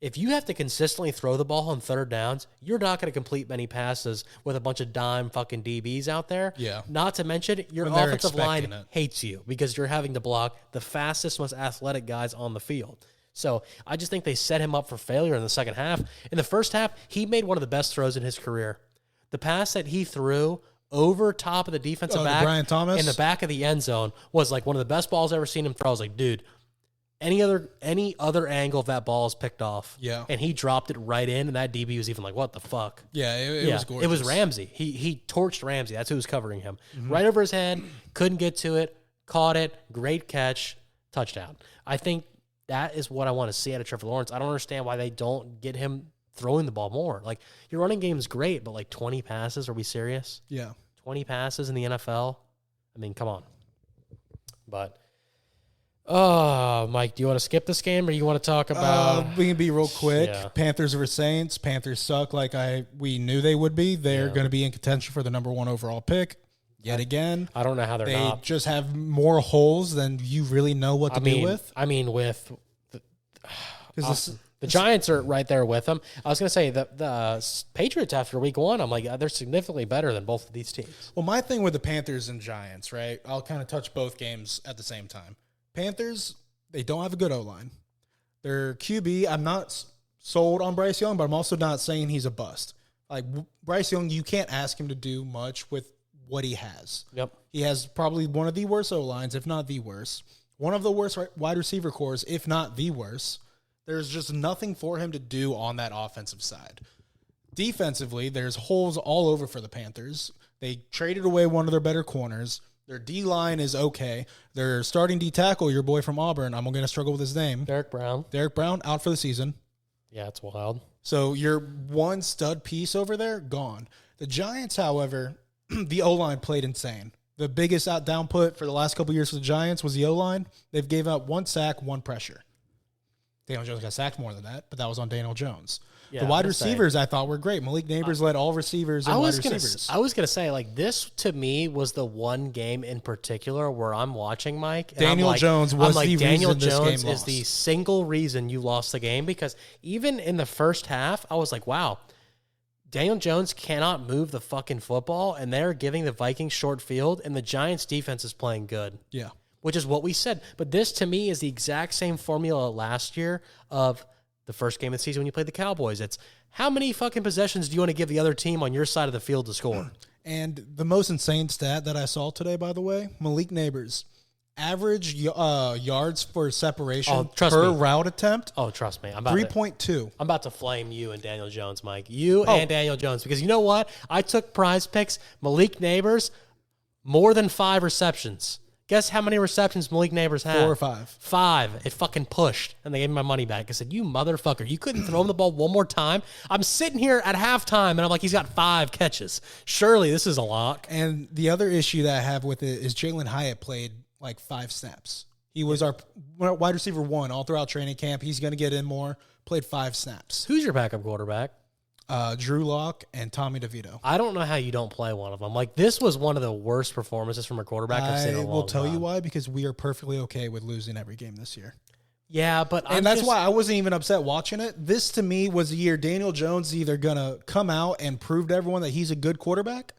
If you have to consistently throw the ball on 3rd downs, you're not going to complete many passes with a bunch of dime fucking DBs out there. Yeah. Not to mention, your offensive line hates you because you're having to block the fastest, most athletic guys on the field. So I just think they set him up for failure in the second half. In the first half, he made one of the best throws in his career. The pass that he threw over top of the defensive back Brian Thomas in the back of the end zone was like one of the best balls I've ever seen him throw. I was like, dude, any other angle of that ball is picked off. Yeah. And he dropped it right in, and that DB was even like, what the fuck? Yeah, it was gorgeous. It was Ramsey. He torched Ramsey. That's who was covering him. Right over his head, couldn't get to it, caught it, great catch, touchdown. I think that is what I want to see out of Trevor Lawrence. I don't understand why they don't get him throwing the ball more. Like, your running game is great, but like 20 passes, are we serious? Yeah. 20 passes in the NFL? I mean, come on. But, Mike, do you want to skip this game or you want to talk about... we can be real quick. Yeah. Panthers over Saints. Panthers suck like we knew they would be. They're going to be in contention for the number 1 overall pick. Yet again, I don't know how they not. just have more holes than you really know what to do with. I mean, with the Giants are right there with them. I was going to say the Patriots after week 1, I'm like, they're significantly better than both of these teams. Well, my thing with the Panthers and Giants, right? I'll kind of touch both games at the same time. Panthers, they don't have a good O-line. Their QB, I'm not sold on Bryce Young, but I'm also not saying he's a bust. Like, Bryce Young, you can't ask him to do much with what he has. Yep. He has probably one of the worst O-lines, if not the worst. One of the worst wide receiver cores, if not the worst. There's just nothing for him to do on that offensive side. Defensively, there's holes all over for the Panthers. They traded away one of their better corners. Their D-line is okay. Their starting D-tackle, your boy from Auburn, I'm going to struggle with his name. Derek Brown, out for the season. Yeah, it's wild. So your one stud piece over there, gone. The Giants, however... the O-line played insane. The biggest downput for the last couple of years for the Giants was the O-line. They've gave up 1 sack, 1 pressure. Daniel Jones got sacked more than that, but that was on Daniel Jones. Yeah, the wide receivers I thought were great. Malik Neighbors led all receivers and wide receivers. I was going to say, like, this to me was the one game in particular where I'm watching, Mike. Daniel Jones was the reason this game lost. Is the single reason you lost the game, because even in the first half, I was like, wow, Daniel Jones cannot move the fucking football, and they're giving the Vikings short field, and the Giants' defense is playing good. Yeah. Which is what we said. But this, to me, is the exact same formula last year of the first game of the season when you played the Cowboys. It's how many fucking possessions do you want to give the other team on your side of the field to score? And the most insane stat that I saw today, by the way, Malik Neighbors. Average yards for separation per route attempt. Oh, trust me. 3.2. I'm about to flame you and Daniel Jones, Mike. And Daniel Jones. Because you know what? I took Prize Picks. Malik Neighbors, more than 5 receptions. Guess how many receptions Malik Neighbors had? 4 or 5. 5. It fucking pushed, and they gave me my money back. I said, you motherfucker, you couldn't throw him the ball one more time? I'm sitting here at halftime, and I'm like, he's got 5 catches. Surely this is a lock. And the other issue that I have with it is Jalen Hyatt played like 5 snaps. He was our wide receiver 1 all throughout training camp. He's going to get in more. Played 5 snaps. Who's your backup quarterback? Drew Lock, and Tommy DeVito. I don't know how you don't play one of them. Like, this was one of the worst performances from a quarterback I've seen in a long time. I will tell you why, because we are perfectly okay with losing every game this year. Yeah, but that's why I wasn't even upset watching it. This, to me, was the year Daniel Jones is either going to come out and prove to everyone that he's a good quarterback,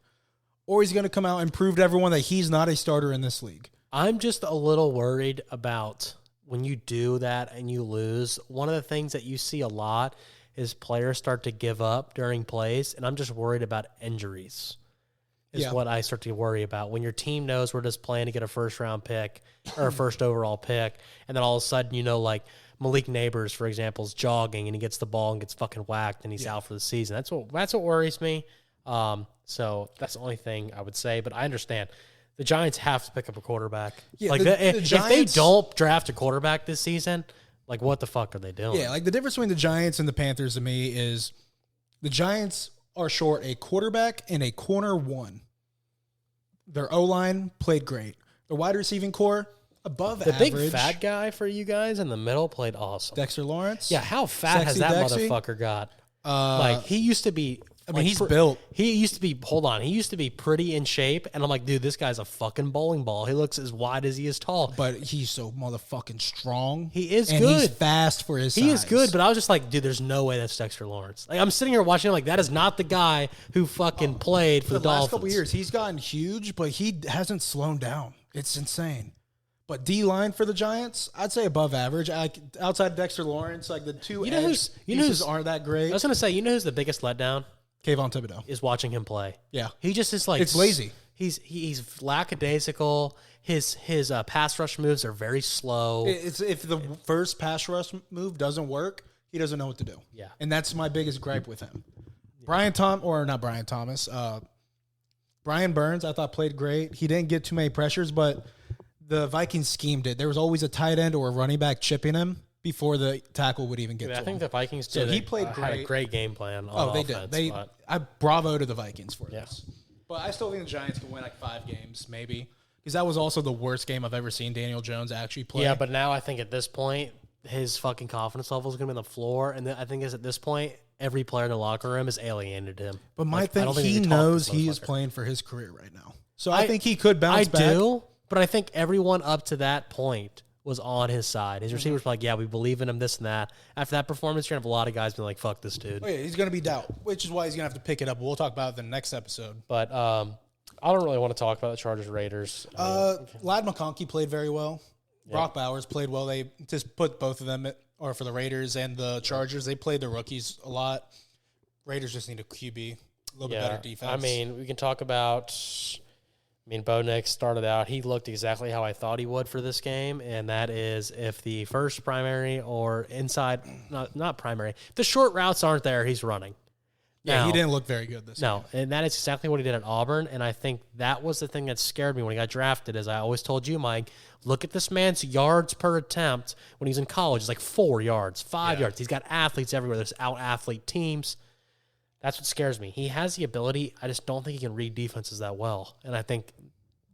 or he's going to come out and prove to everyone that he's not a starter in this league. I'm just a little worried about when you do that and you lose. One of the things that you see a lot is players start to give up during plays, and I'm just worried about injuries. Is what I start to worry about. When your team knows we're just playing to get a first-round pick or a first overall pick, and then all of a sudden, you know, like Malik Neighbors, for example, is jogging and he gets the ball and gets fucking whacked and he's out for the season. That's what worries me. So that's the only thing I would say. But I understand the Giants have to pick up a quarterback. Yeah, like if they don't draft a quarterback this season, like what the fuck are they doing? Yeah, like the difference between the Giants and the Panthers to me is the Giants are short a quarterback and a corner one. Their O-line played great. Their wide receiving core, above average. The big fat guy for you guys in the middle played awesome. Dexter Lawrence? Yeah, how fat has that motherfucker got? Like, he used to be... I mean, he's built. He used to be, he used to be pretty in shape, and I'm like, dude, this guy's a fucking bowling ball. He looks as wide as he is tall. But he's so motherfucking strong. He is and good. He's fast for his size. He is good, but I was just like, dude, there's no way that's Dexter Lawrence. Like, I'm sitting here watching him like, that is not the guy who fucking played for the Dolphins. Last couple years, he's gotten huge, but he hasn't slowed down. It's insane. But D-line for the Giants, I'd say above average. Outside Dexter Lawrence, like the two pieces aren't that great. I was going to say, you know who's the biggest letdown? Kayvon Thibodeau. Is watching him play. Yeah. He just is like... It's lazy. He's lackadaisical. His pass rush moves are very slow. If the first pass rush move doesn't work, he doesn't know what to do. Yeah. And that's my biggest gripe with him. Brian Burns, I thought played great. He didn't get too many pressures, but the Vikings schemed it. There was always a tight end or a running back chipping him before the tackle would even get to him. I think the Vikings did. So he played had a great game plan on offense. They did. Bravo to the Vikings for this. But I still think the Giants can win like 5 games, maybe. Because that was also the worst game I've ever seen Daniel Jones actually play. Yeah, but now I think at this point, his fucking confidence level is going to be on the floor. And I think at this point, every player in the locker room is alienated him. But my thing, he knows he is playing for his career right now. So I think he could bounce back. I do, but I think everyone up to that point was on his side. His receivers were like, yeah, we believe in him, this and that. After that performance, you're going to have a lot of guys being like, fuck this dude. Oh, yeah, he's going to be doubt, which is why he's going to have to pick it up. We'll talk about it in the next episode. But I don't really want to talk about the Chargers-Raiders. Ladd McConkey played very well. Yep. Brock Bowers played well. They just put both of them, or for the Raiders and the Chargers, they played the rookies a lot. Raiders just need a QB, a little bit better defense. I mean, we can talk about... Bo Nix started out, he looked exactly how I thought he would for this game, and that is if the first primary or inside, not primary, the short routes aren't there, he's running. Yeah, he didn't look very good this game. And that is exactly what he did at Auburn, and I think that was the thing that scared me when he got drafted, as I always told you, Mike, look at this man's yards per attempt when he's in college. It's like 4 yards, 5 yards. He's got athletes everywhere. There's out-athlete teams. That's what scares me. He has the ability. I just don't think he can read defenses that well. And I think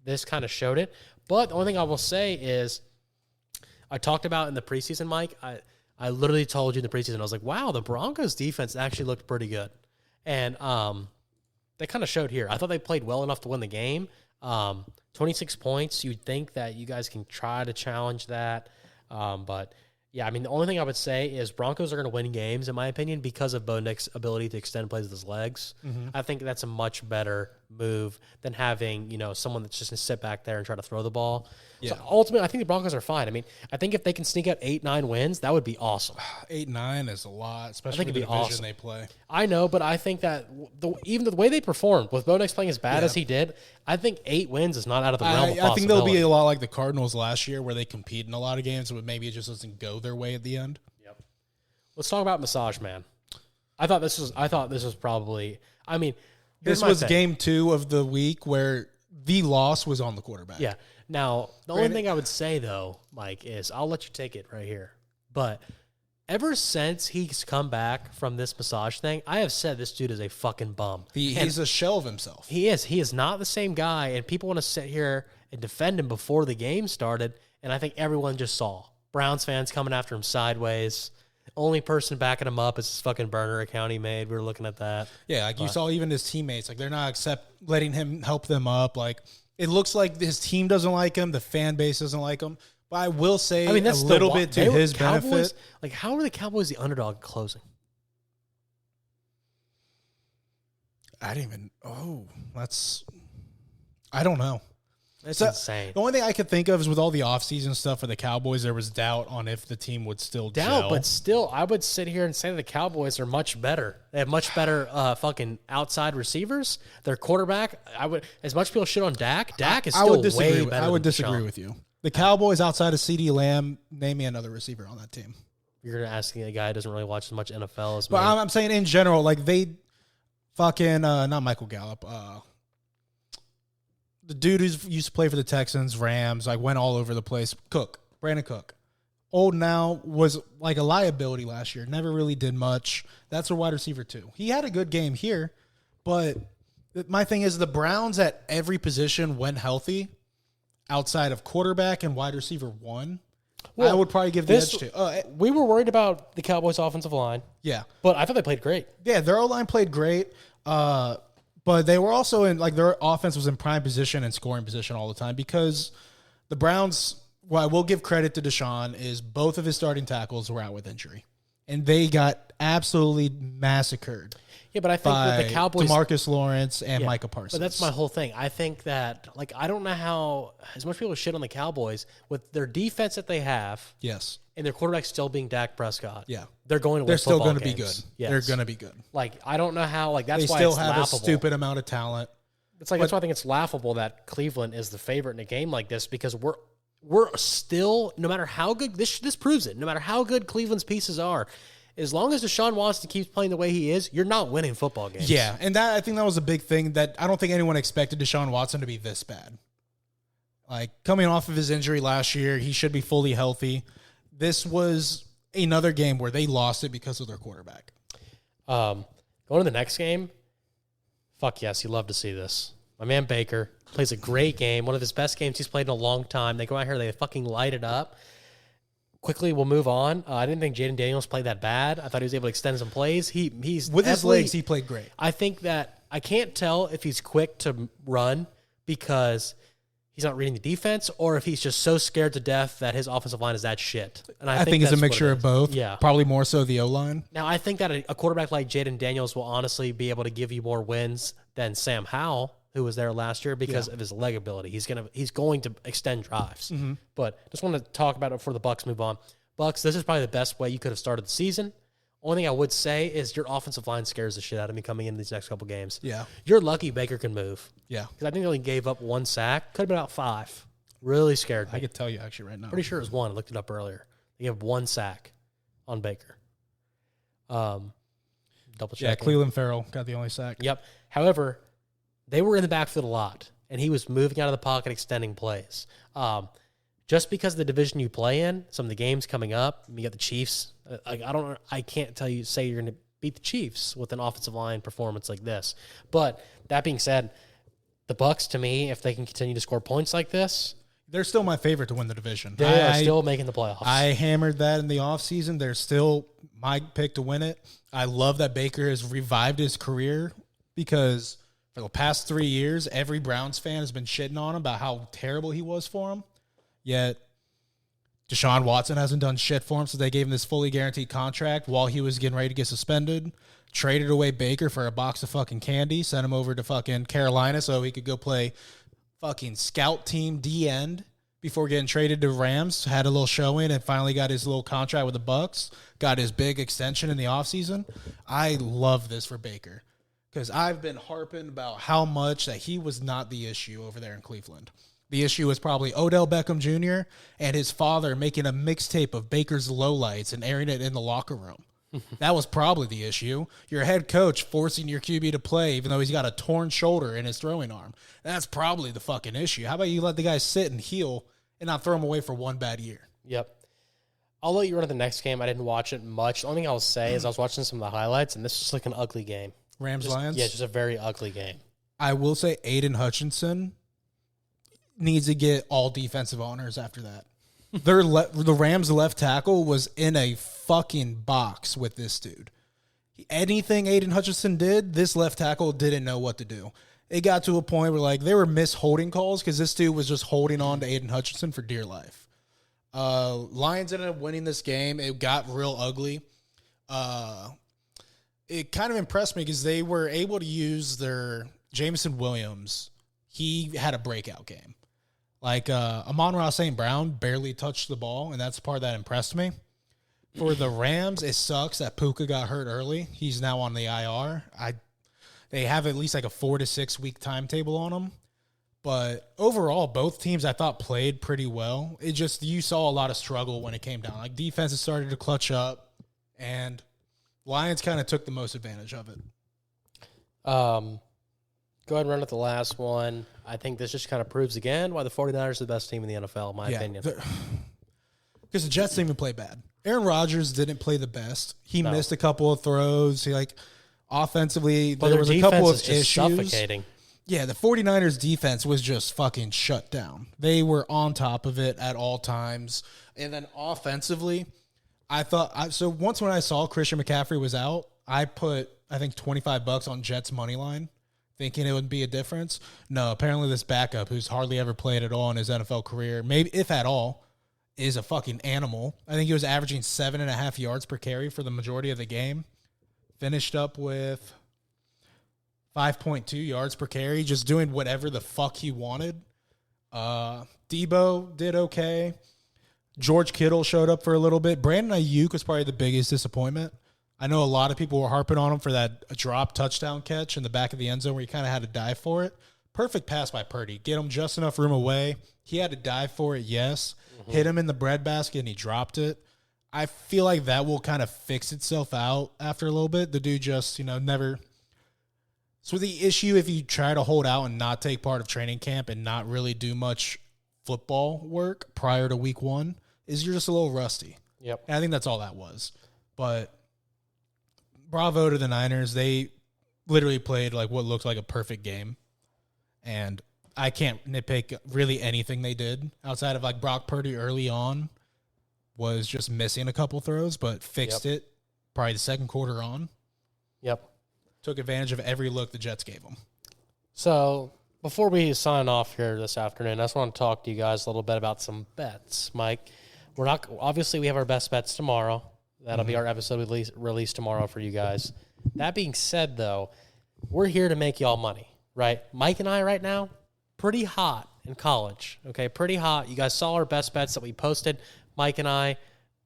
this kind of showed it. But the only thing I will say is I talked about in the preseason, Mike, I literally told you in the preseason, I was like, wow, the Broncos defense actually looked pretty good. And they kind of showed here. I thought they played well enough to win the game. 26 points. You'd think that you guys can try to challenge that. But yeah, I mean, the only thing I would say is Broncos are going to win games, in my opinion, because of Bo Nix's ability to extend plays with his legs. Mm-hmm. I think that's a much better move than having, someone that's just going to sit back there and try to throw the ball. Yeah. So ultimately, I think the Broncos are fine. I mean, I think if they can sneak out 8-9 wins, that would be awesome. 8-9 is a lot, especially with the division they play. I know, but I think that even the way they performed, with Bo Nix playing as bad as he did, I think 8 wins is not out of the realm of possibility. I think they'll be a lot like the Cardinals last year, where they compete in a lot of games, but maybe it just doesn't go their way at the end. Yep. Let's talk about Massage Man. I thought this was probably. I mean, this was game 2 of the week where the loss was on the quarterback. Yeah. Now, the only thing I would say, though, Mike, is I'll let you take it right here. But ever since he's come back from this massage thing, I have said this dude is a fucking bum. He's a shell of himself. He is. He is not the same guy, and people want to sit here and defend him before the game started, and I think everyone just saw. Browns fans coming after him sideways. Only person backing him up is his fucking burner account he made. We were looking at that. Yeah, like you saw even his teammates, like they're not letting him help them up. Like it looks like his team doesn't like him, the fan base doesn't like him. But I will say that's a little bit to his benefit. Like, how are the Cowboys the underdog closing? I don't know. That's insane. The only thing I could think of is with all the offseason stuff for the Cowboys, there was doubt on if the team would still gel. But still, I would sit here and say the Cowboys are much better. They have much better fucking outside receivers. Their quarterback, as much people shit on Dak, Dak is still way better. I would disagree with you. The Cowboys outside of CeeDee Lamb, name me another receiver on that team. You're asking a guy who doesn't really watch as much NFL as me. But I'm saying in general, like they fucking, not Michael Gallup, the dude who used to play for the Texans, Rams, like went all over the place. Brandon Cook. Old now, was like a liability last year. Never really did much. That's a wide receiver too. He had a good game here, but my thing is the Browns at every position when healthy, outside of quarterback and wide receiver one, I would probably give the edge to. We were worried about the Cowboys' offensive line. Yeah. But I thought they played great. Yeah, their O-line played great. But they were also in, like, their offense was in prime position and scoring position all the time because the Browns, well, I will give credit to Deshaun, is both of his starting tackles were out with injury. And they got absolutely massacred. Yeah, but I think that the Cowboys, DeMarcus Lawrence and Micah Parsons. But that's my whole thing. I think that, like, I don't know how, as much people shit on the Cowboys, with their defense that they have, yes, and their quarterback still being Dak Prescott, yeah, they're going to win. They're still going to be good. Yes. They're going to be good. Like, I don't know how. Like, that's they why still it's have laughable. a stupid amount of talent. It's like that's why I think it's laughable that Cleveland is the favorite in a game like this because we're still, no matter how good this proves it, no matter how good Cleveland's pieces are. As long as Deshaun Watson keeps playing the way he is, you're not winning football games. Yeah, and I think that was a big thing that I don't think anyone expected Deshaun Watson to be this bad. Like, coming off of his injury last year, he should be fully healthy. This was another game where they lost it because of their quarterback. Going to the next game, fuck yes, you love to see this. My man Baker plays a great game, one of his best games he's played in a long time. They go out here, they fucking light it up. Quickly, we'll move on. I didn't think Jaden Daniels played that bad. I thought he was able to extend some plays. He's with his legs, he played great. I think that I can't tell if he's quick to run because he's not reading the defense or if he's just so scared to death that his offensive line is that shit. And I think it's a mixture of both. Yeah. Probably more so the O-line. Now, I think that a quarterback like Jaden Daniels will honestly be able to give you more wins than Sam Howell, who was there last year because of his leg ability. He's going to extend drives. Mm-hmm. But just want to talk about it before the Bucs move on. Bucs, this is probably the best way you could have started the season. Only thing I would say is your offensive line scares the shit out of me coming into these next couple games. Yeah. You're lucky Baker can move. Yeah. Because I think they only gave up 1 sack. Could have been about 5. Really scared me. I could tell you actually right now. Pretty sure it was 1. I looked it up earlier. They gave 1 sack on Baker. Double check. Yeah, Cleveland Farrell got the only sack. Yep. However, they were in the backfield a lot, and he was moving out of the pocket, extending plays. Just because of the division you play in, some of the games coming up, you got the Chiefs. I can't say you're going to beat the Chiefs with an offensive line performance like this. But that being said, the Bucs, to me, if they can continue to score points like this, they're still my favorite to win the division. They are still making the playoffs. I hammered that in the offseason. They're still my pick to win it. I love that Baker has revived his career because for the past 3 years, every Browns fan has been shitting on him about how terrible he was for him. Yet Deshaun Watson hasn't done shit for him since they gave him this fully guaranteed contract while he was getting ready to get suspended. Traded away Baker for a box of fucking candy. Sent him over to fucking Carolina so he could go play fucking scout team D-end before getting traded to Rams. Had a little showing and finally got his little contract with the Bucs. Got his big extension in the offseason. I love this for Baker because I've been harping about how much that he was not the issue over there in Cleveland. The issue was probably Odell Beckham Jr. and his father making a mixtape of Baker's lowlights and airing it in the locker room. That was probably the issue. Your head coach forcing your QB to play even though he's got a torn shoulder in his throwing arm. That's probably the fucking issue. How about you let the guy sit and heal and not throw him away for one bad year? Yep. I'll let you run to the next game. I didn't watch it much. The only thing I'll say is I was watching some of the highlights, and this was like an ugly game. Rams-Lions? Yeah, just a very ugly game. I will say Aiden Hutchinson needs to get all defensive honors after that. The Rams' left tackle was in a fucking box with this dude. Anything Aiden Hutchinson did, this left tackle didn't know what to do. It got to a point where like they were misholding calls because this dude was just holding on to Aiden Hutchinson for dear life. Lions ended up winning this game. It got real ugly. It kind of impressed me because they were able to use their Jameson Williams. He had a breakout game. Like Amon-Ra St. Brown barely touched the ball, and that's the part that impressed me. For the Rams, it sucks that Puka got hurt early. He's now on the IR. They have at least like a 4 to 6 week timetable on him. But overall, both teams I thought played pretty well. It just, you saw a lot of struggle when it came down. Like defenses started to clutch up, and Lions kind of took the most advantage of it. Go ahead and run with the last one. I think this just kind of proves again why the 49ers are the best team in the NFL, in my opinion. Because the Jets didn't even play bad. Aaron Rodgers didn't play the best. He missed a couple of throws. Offensively, there was a couple of issues. Suffocating. Yeah, the 49ers defense was just fucking shut down. They were on top of it at all times. And then offensively, so once when I saw Christian McCaffrey was out, I put, I think, $25 on Jets money line, thinking it would be a difference. No, apparently this backup, who's hardly ever played at all in his NFL career, maybe if at all, is a fucking animal. I think he was averaging 7.5 yards per carry for the majority of the game. Finished up with 5.2 yards per carry, just doing whatever the fuck he wanted. Debo did okay. George Kittle showed up for a little bit. Brandon Ayuk was probably the biggest disappointment. I know a lot of people were harping on him for that drop touchdown catch in the back of the end zone where he kind of had to dive for it. Perfect pass by Purdy. Get him just enough room away. He had to dive for it, yes. Mm-hmm. Hit him in the breadbasket, and he dropped it. I feel like that will kind of fix itself out after a little bit. The dude just, never. So the issue, if you try to hold out and not take part of training camp and not really do much football work prior to week 1, is you're just a little rusty. Yep. And I think that's all that was. But bravo to the Niners. They literally played like what looked like a perfect game. And I can't nitpick really anything they did outside of like Brock Purdy early on was just missing a couple throws, but fixed it probably the second quarter on. Yep. Took advantage of every look the Jets gave them. So before we sign off here this afternoon, I just want to talk to you guys a little bit about some bets. Mike, we have our best bets tomorrow. That'll be our episode released tomorrow for you guys. That being said, though, we're here to make y'all money, right? Mike and I right now, pretty hot in college, okay? Pretty hot. You guys saw our best bets that we posted. Mike and I,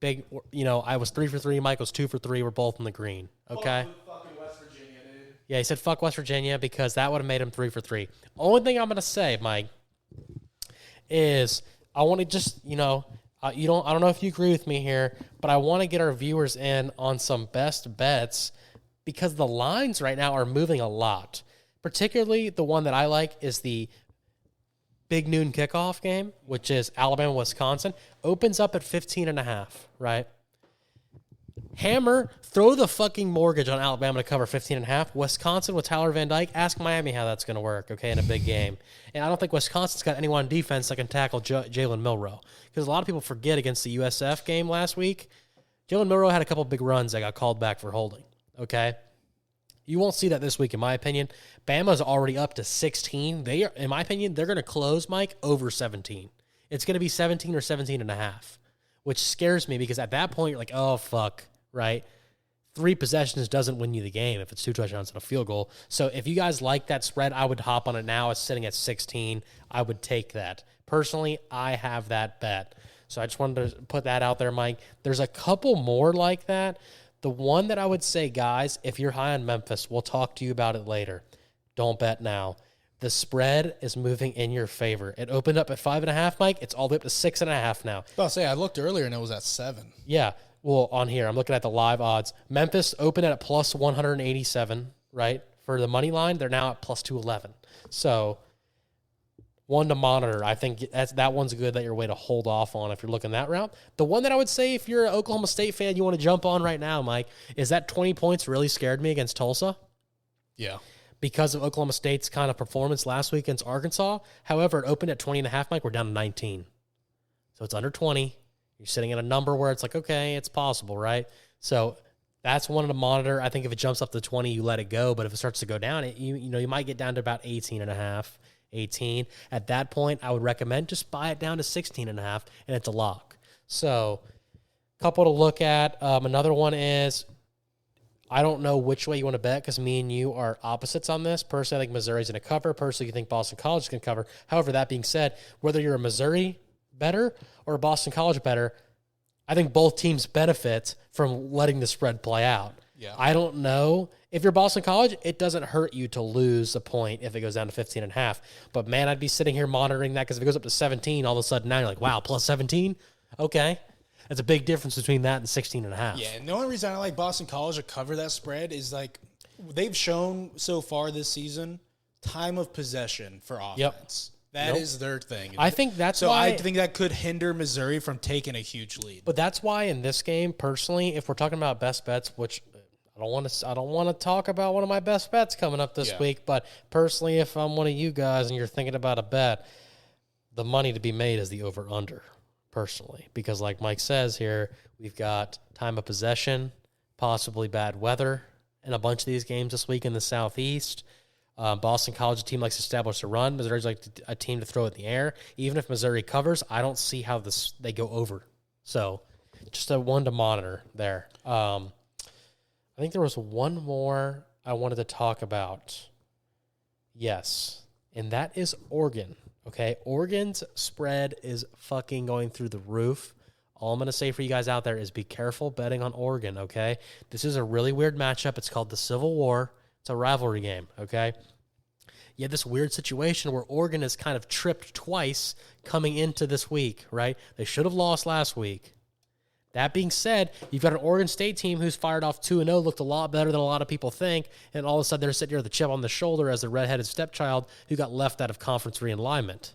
I was 3 for 3. Mike was 2 for 3. We're both in the green, okay? Fucking West Virginia, dude. Yeah, he said fuck West Virginia because that would have made him 3 for 3. Only thing I'm going to say, Mike, is I want to just, I don't know if you agree with me here, but I want to get our viewers in on some best bets because the lines right now are moving a lot. Particularly the one that I like is the big noon kickoff game, which is Alabama-Wisconsin. Opens up at 15.5, right? Hammer, throw the fucking mortgage on Alabama to cover 15.5. Wisconsin with Tyler Van Dyke, ask Miami how that's going to work, okay, in a big game. And I don't think Wisconsin's got anyone on defense that can tackle Jalen Milroe. Because a lot of people forget against the USF game last week, Jalen Milroe had a couple big runs that got called back for holding, okay? You won't see that this week, in my opinion. Bama's already up to 16. In my opinion, they're going to close, Mike, over 17. It's going to be 17 or 17.5, which scares me because at that point, you're like, oh, fuck, right? 3 possessions doesn't win you the game if it's 2 touchdowns and a field goal. So if you guys like that spread, I would hop on it now. It's sitting at 16. I would take that. Personally, I have that bet. So I just wanted to put that out there, Mike. There's a couple more like that. The one that I would say, guys, if you're high on Memphis, we'll talk to you about it later. Don't bet now. The spread is moving in your favor. It opened up at 5.5, Mike. It's all the way up to 6.5 now. I looked earlier and it was at 7. Yeah. Well, on here, I'm looking at the live odds. Memphis opened at plus 187, right? For the money line, they're now at plus 211. So one to monitor. I think that one's good that you're way to hold off on if you're looking that route. The one that I would say if you're an Oklahoma State fan, you want to jump on right now, Mike, is that 20 points really scared me against Tulsa. Yeah. Because of Oklahoma State's kind of performance last week against Arkansas. However, it opened at 20.5, Mike. We're down to 19. So So it's under 20. You're sitting at a number where it's like, okay, it's possible, right? So that's one to monitor. I think if it jumps up to 20, you let it go. But if it starts to go down, you might get down to about 18.5, 18. At that point, I would recommend just buy it down to 16.5, and it's a lock. So a couple to look at. Another one is, I don't know which way you want to bet because me and you are opposites on this. Personally, I think Missouri's going to cover. Personally, you think Boston College is going to cover. However, that being said, whether you're a Missouri better or a Boston College better, I think both teams benefit from letting the spread play out. Yeah. I don't know. If you're Boston College, it doesn't hurt you to lose a point if it goes down to 15.5. But, man, I'd be sitting here monitoring that because if it goes up to 17, all of a sudden now you're like, wow, plus 17? Okay. That's a big difference between that and 16.5. Yeah, and the only reason I like Boston College to cover that spread is, like, they've shown so far this season time of possession for offense. That is their thing. I think that's so why. I think that could hinder Missouri from taking a huge lead. But that's why in this game, personally, if we're talking about best bets, which I don't want to talk about one of my best bets coming up this week, but personally, if I'm one of you guys and you're thinking about a bet, the money to be made is the over-under, personally. Because like Mike says here, we've got time of possession, possibly bad weather in a bunch of these games this week in the Southeast. Boston College, a team likes to establish a run. Missouri's like a team to throw it in the air. Even if Missouri covers, I don't see how they go over. So just a one to monitor there. I think there was one more I wanted to talk about. Yes, and that is Oregon. Okay, Oregon's spread is fucking going through the roof. All I'm going to say for you guys out there is be careful betting on Oregon, okay? This is a really weird matchup. It's called the Civil War. It's a rivalry game, okay? You have this weird situation where Oregon is kind of tripped twice coming into this week, right? They should have lost last week. That being said, you've got an Oregon State team who's fired off 2-0, looked a lot better than a lot of people think, and all of a sudden they're sitting here with a chip on the shoulder as the redheaded stepchild who got left out of conference realignment.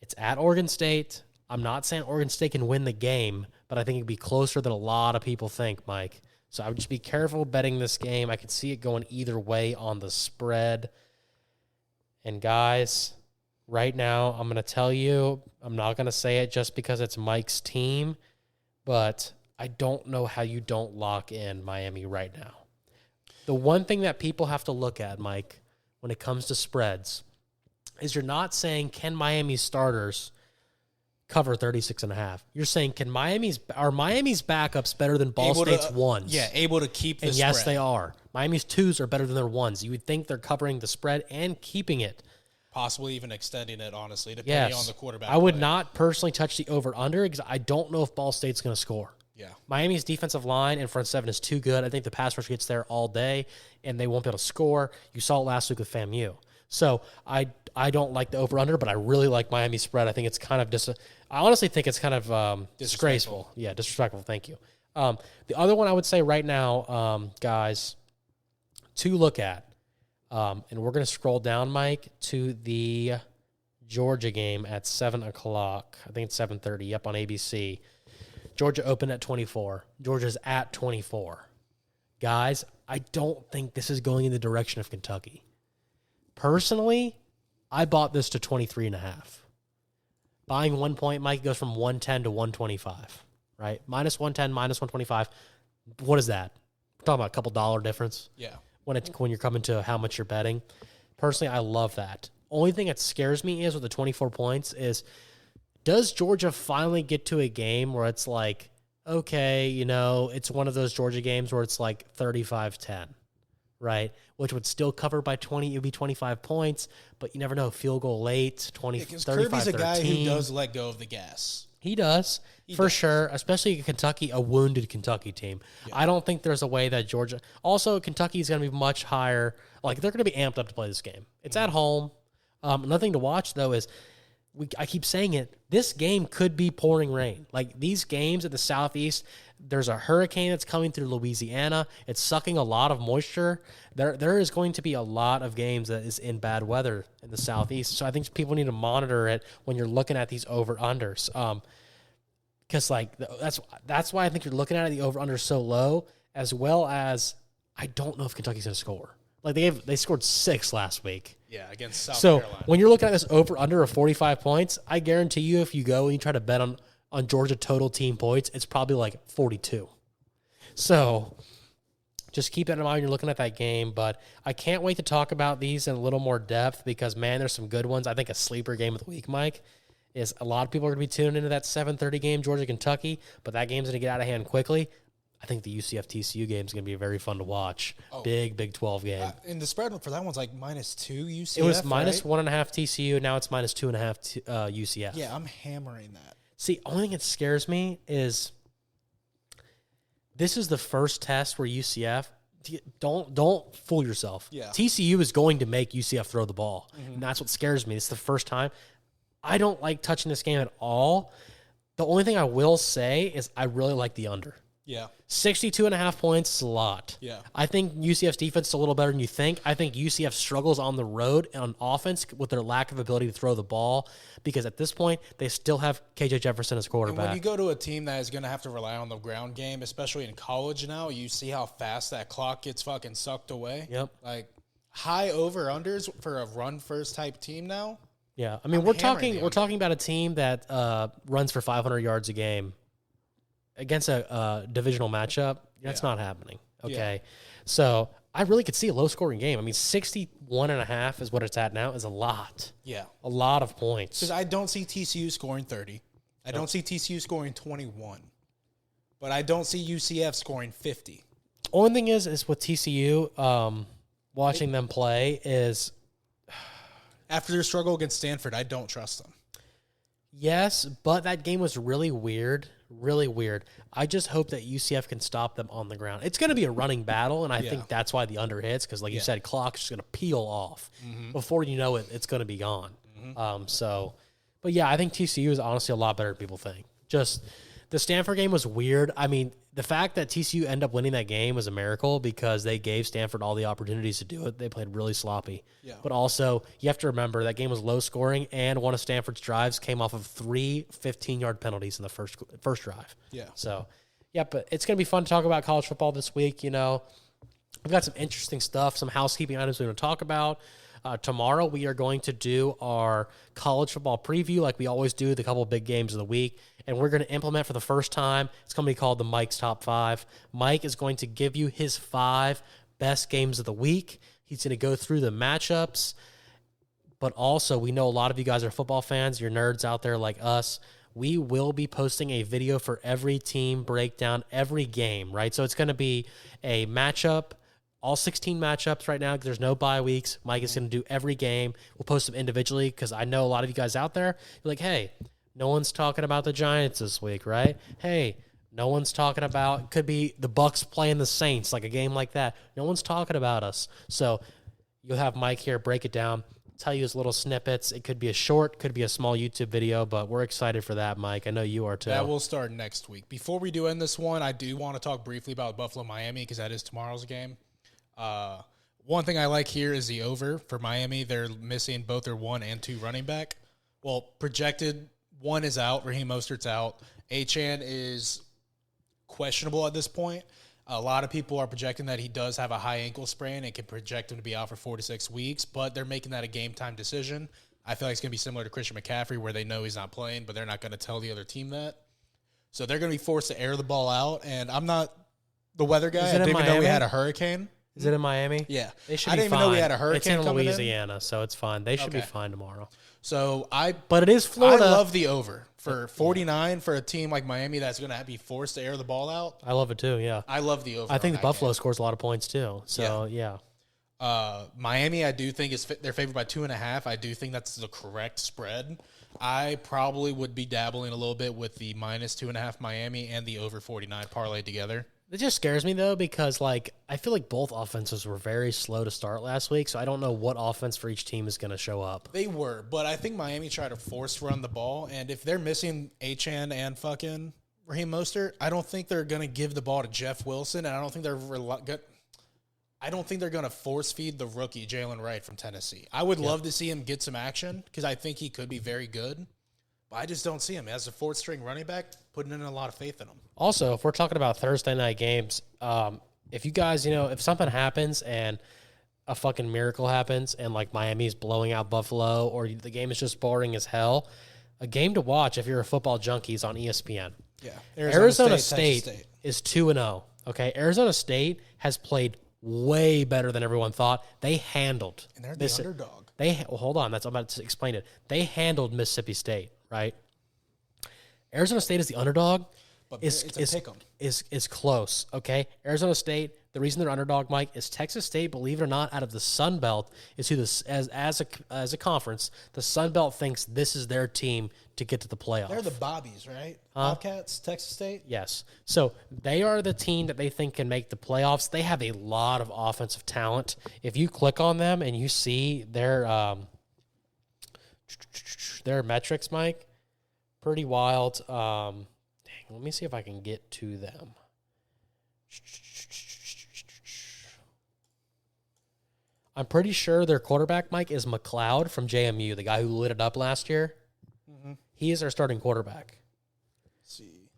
It's at Oregon State. I'm not saying Oregon State can win the game, but I think it'd be closer than a lot of people think, Mike. So I would just be careful betting this game. I could see it going either way on the spread. And guys, right now, I'm going to tell you, I'm not going to say it just because it's Mike's team, but I don't know how you don't lock in Miami right now. The one thing that people have to look at, Mike, when it comes to spreads, is you're not saying, can Miami's starters cover 36.5? You're saying, are Miami's backups better than Ball State's ones? Yeah, able to keep the spread. And yes, they are. Miami's twos are better than their ones. You would think they're covering the spread and keeping it. Possibly even extending it, honestly, depending on the quarterback. I would not personally touch the over-under because I don't know if Ball State's going to score. Yeah. Miami's defensive line and front seven is too good. I think the pass rush gets there all day, and they won't be able to score. You saw it last week with FAMU. So I don't like the over-under, but I really like Miami's spread. I think it's kind of I honestly think it's kind of disgraceful. Yeah, disrespectful. Thank you. The other one I would say right now, guys, to look at, and we're going to scroll down, Mike, to the Georgia game at 7 o'clock. I think it's 7:30. Yep, on ABC. Georgia opened at 24. Georgia's at 24. Guys, I don't think this is going in the direction of Kentucky. Personally, I bought this to 23.5. Buying 1 point, Mike, goes from 110 to 125, right? Minus 110, minus 125. What is that? We're talking about a couple dollar difference. Yeah. When you're coming to how much you're betting. Personally, I love that. Only thing that scares me is with the 24 points is, does Georgia finally get to a game where it's like, okay, it's one of those Georgia games where it's like 35-10, right? Which would still cover by 20. It would be 25 points, but you never know. Field goal late, 20, 35-13. Kirby's a guy who does let go of the gas. He does, for sure, especially Kentucky, a wounded Kentucky team. Yeah. I don't think there's a way that Georgia... Also, Kentucky is going to be much higher. Like, they're going to be amped up to play this game. It's at home. Another thing to watch, though, is... I keep saying it, this game could be pouring rain. Like, these games in the Southeast, there's a hurricane that's coming through Louisiana. It's sucking a lot of moisture. There is going to be a lot of games that is in bad weather in the Southeast. So I think people need to monitor it when you're looking at these over-unders. Because, that's why I think you're looking at it, the over-under so low, as well as I don't know if Kentucky's going to score. Like they scored 6 last week. Yeah, against South So Carolina. when you're looking at this over under of 45 points, I guarantee you if you go and you try to bet on Georgia total team points, it's probably like 42. So just keep that in mind when you're looking at that game. But I can't wait to talk about these in a little more depth because, man, there's some good ones. I think a sleeper game of the week, Mike, is a lot of people are going to be tuning into that 7:30 game, Georgia-Kentucky, but that game's going to get out of hand quickly. I think the UCF-TCU game is going to be very fun to watch. Big Big 12 game. And the spread for that one's like -2 UCF. It was right? -1.5 TCU. Now it's -2.5 UCF. Yeah, I'm hammering that. See, only thing that scares me is this is the first test where UCF don't fool yourself. Yeah. TCU is going to make UCF throw the ball, and that's what scares me. It's the first time. I don't like touching this game at all. The only thing I will say is I really like the under. Yeah. 62.5 points is a lot. Yeah. I think UCF's defense is a little better than you think. I think UCF struggles on the road and on offense with their lack of ability to throw the ball because at this point, they still have KJ Jefferson as And quarterback. when you go to a team that is going to have to rely on the ground game, especially in college now, you see how fast that clock gets fucking sucked away. Yep. Like high over-unders for a run-first type team now. Yeah, I mean I'm we're hammering the talking about a team that runs for 500 yards a game against a divisional matchup. That's not happening. Okay, so I really could see a low scoring game. I mean, 61.5 is what it's at now. Is a lot. Yeah. A lot of points. Because I don't see TCU scoring 30. I don't see TCU scoring 21. But I don't see UCF scoring 50. Only thing is with TCU, watching them play is After their struggle against Stanford, I don't trust them. yes, but that game was really weird. Really weird. I just hope that UCF can stop them on the ground. It's going to be a running battle, and I think that's why the under hits because, like you said, clock's just going to peel off. Before you know it, it's going to be gone. But yeah, I think TCU is honestly a lot better than people think. Just the Stanford game was weird. I mean, the fact that TCU ended up winning that game was a miracle because they gave Stanford all the opportunities to do it. They played really sloppy. Yeah. But also, you have to remember that game was low scoring, and one of Stanford's drives came off of 3 15-yard penalties in the first drive. Yeah. So, yeah, but it's going to be fun to talk about college football this week. You know, we've got some interesting stuff, some housekeeping items we're going to talk about. Tomorrow, we are going to do our college football preview like we always do, the couple big games of the week. And we're going to implement for the first time, it's going to be called the Mike's Top 5. Mike is going to give you his 5 best games of the week. He's going to go through the matchups. But also, we know a lot of you guys are football fans. You're nerds out there like us. We will be posting a video for every team breakdown, every game, right? So it's going to be a matchup, all 16 matchups right now because there's no bye weeks. Mike is going to do every game. We'll post them individually because I know a lot of you guys out there, you're like, hey, no one's talking about the Giants this week, right? Hey, no one's talking about, could be the Bucks playing the Saints, like a game like that. No one's talking about us. So you'll have Mike here break it down, tell you his little snippets. It could be a short, could be a small YouTube video, but we're excited for that, Mike. I know you are too. That will start next week. Before we do end this one, I do want to talk briefly about Buffalo-Miami because that is tomorrow's game. One thing I like here is the over for Miami. They're missing both their 1 and 2 running back. Well, projected 1 is out. Raheem Mostert's out. Achane is questionable at this point. A lot of people are projecting that he does have a high ankle sprain and can project him to be out for 4 to 6 weeks, but they're making that a game-time decision. I feel like it's going to be similar to Christian McCaffrey where they know he's not playing, but they're not going to tell the other team that. So they're going to be forced to air the ball out, and I'm not the weather guy. I didn't even know we had a hurricane. Is it in Miami? Yeah. They should I be didn't even fine. know we had a hurricane It's in coming Louisiana, so it's fine. They should be Okay. fine tomorrow. So But it is Florida. I love the over for 49 for a team like Miami that's going to be forced to air the ball out. I love it too, yeah. I love the over. I think on the that Buffalo scores a lot of points too. So, yeah. game. Miami, I do think they're favored by 2.5. I do think that's the correct spread. I probably would be dabbling a little bit with the -2.5 Miami and the over 49 parlay together. It just scares me though because like I feel like both offenses were very slow to start last week, so I don't know what offense for each team is going to show up. They were, but I think Miami tried to force run the ball, and if they're missing Achane and fucking Raheem Mostert, I don't think they're going to give the ball to Jeff Wilson, and I don't think they're going to force feed the rookie Jalen Wright from Tennessee. I would love to see him get some action because I think he could be very good, but I just don't see him as a 4th string running back. Putting in a lot of faith in him. Also, if we're talking about Thursday night games, if you guys, if something happens and a fucking miracle happens and like Miami's blowing out Buffalo or the game is just boring as hell, a game to watch if you're a football junkie is on ESPN. Yeah. Arizona State is 2-0. Okay. Arizona State has played way better than everyone thought. They handled. And they're the underdog. Hold on. I'm about to explain it. They handled Mississippi State, right? Arizona State is the underdog. But it's a pick 'em. Is close, okay? Arizona State, the reason they're underdog, Mike, is Texas State, believe it or not, out of the Sun Belt, is who this as a conference, the Sun Belt thinks this is their team to get to the playoff. They're the Bobbies, right? Bobcats, Texas State? Yes. So they are the team that they think can make the playoffs. They have a lot of offensive talent. If you click on them and you see their metrics, Mike, pretty wild. Let me see if I can get to them. I'm pretty sure their quarterback, Mike, is McLeod from JMU, the guy who lit it up last year. Mm-hmm. He is their starting quarterback. Let's see.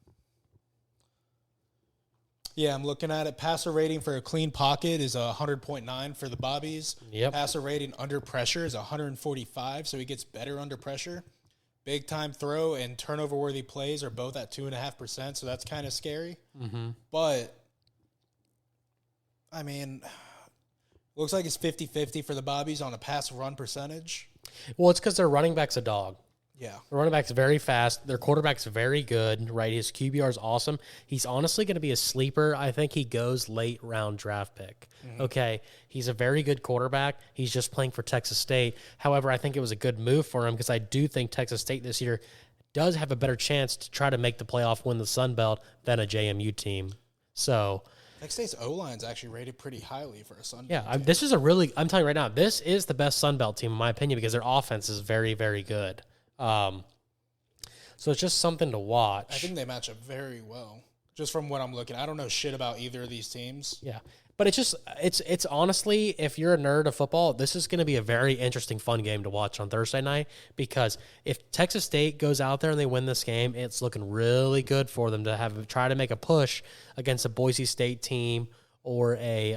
Yeah, I'm looking at it. Passer rating for a clean pocket is 100.9 for the Bobbies. Yep. Passer rating under pressure is 145, so he gets better under pressure. Big time throw and turnover worthy plays are both at 2.5%, so that's kind of scary. Mm-hmm. But, I mean, looks like it's 50-50 for the Bobbies on a pass run percentage. Well, it's because their running back's a dog. Yeah. The running back's very fast. Their quarterback's very good, right? His QBR is awesome. He's honestly going to be a sleeper. I think he goes late round draft pick. Mm-hmm. Okay. He's a very good quarterback. He's just playing for Texas State. However, I think it was a good move for him because I do think Texas State this year does have a better chance to try to make the playoff, win the Sun Belt than a JMU team. So Texas State's O-line's actually rated pretty highly for a Sun Belt. Yeah, this is I'm telling you right now, this is the best Sun Belt team in my opinion because their offense is very, very good. So it's just something to watch. I think they match up very well, just from what I'm looking. I don't know shit about either of these teams. Yeah, but it's honestly, if you're a nerd of football, this is going to be a very interesting, fun game to watch on Thursday night because if Texas State goes out there and they win this game, it's looking really good for them to try to make a push against a Boise State team or a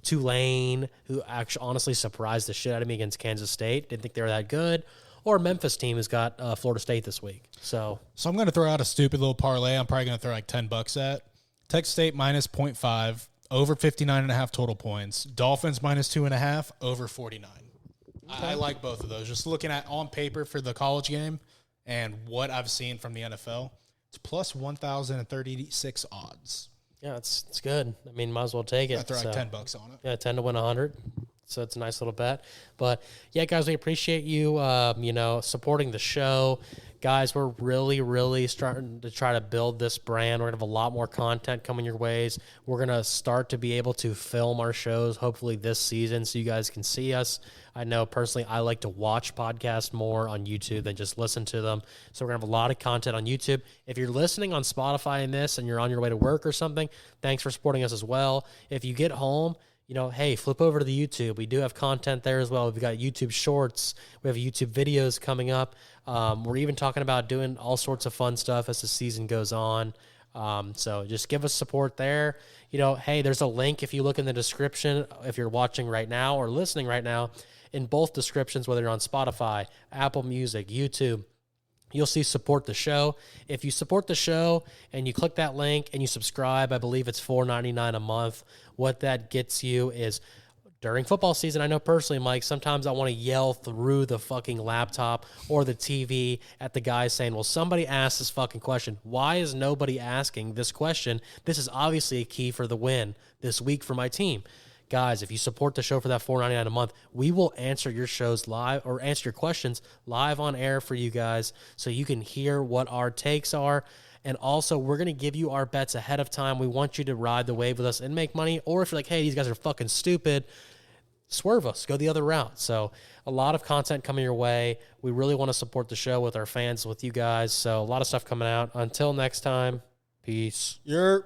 Tulane, who actually honestly surprised the shit out of me against Kansas State. Didn't think they were that good. Or Memphis team has got Florida State this week. So I'm going to throw out a stupid little parlay. I'm probably going to throw like $10 at. Texas State minus 0.5, over 59.5 total points. Dolphins minus 2.5, over 49. Okay. I like both of those. Just looking at on paper for the college game and what I've seen from the NFL, it's plus 1,036 odds. Yeah, it's good. I mean, might as well take it. I throw like $10 on it. Yeah, 10 to win 100. So it's a nice little bet. But, yeah, guys, we appreciate you, supporting the show. Guys, we're really, really starting to try to build this brand. We're going to have a lot more content coming your ways. We're going to start to be able to film our shows, hopefully this season, so you guys can see us. I know, personally, I like to watch podcasts more on YouTube than just listen to them. So we're going to have a lot of content on YouTube. If you're listening on Spotify and this and you're on your way to work or something, thanks for supporting us as well. If you get home, hey, flip over to the YouTube. We do have content there as well. We've got YouTube Shorts. We have YouTube videos coming up. We're even talking about doing all sorts of fun stuff as the season goes on. So just give us support there. Hey, there's a link if you look in the description, if you're watching right now or listening right now, in both descriptions, whether you're on Spotify, Apple Music, YouTube, you'll see support the show. If you support the show and you click that link and you subscribe, I believe it's $4.99 a month. What that gets you is during football season, I know personally, Mike, sometimes I want to yell through the fucking laptop or the TV at the guy saying, well, somebody asked this fucking question. Why is nobody asking this question? This is obviously a key for the win this week for my team. Guys, if you support the show for that $4.99 a month, we will answer your shows live or answer your questions live on air for you guys so you can hear what our takes are. And also, we're going to give you our bets ahead of time. We want you to ride the wave with us and make money. Or if you're like, hey, these guys are fucking stupid, swerve us. Go the other route. So a lot of content coming your way. We really want to support the show with our fans, with you guys. So a lot of stuff coming out. Until next time, peace. You're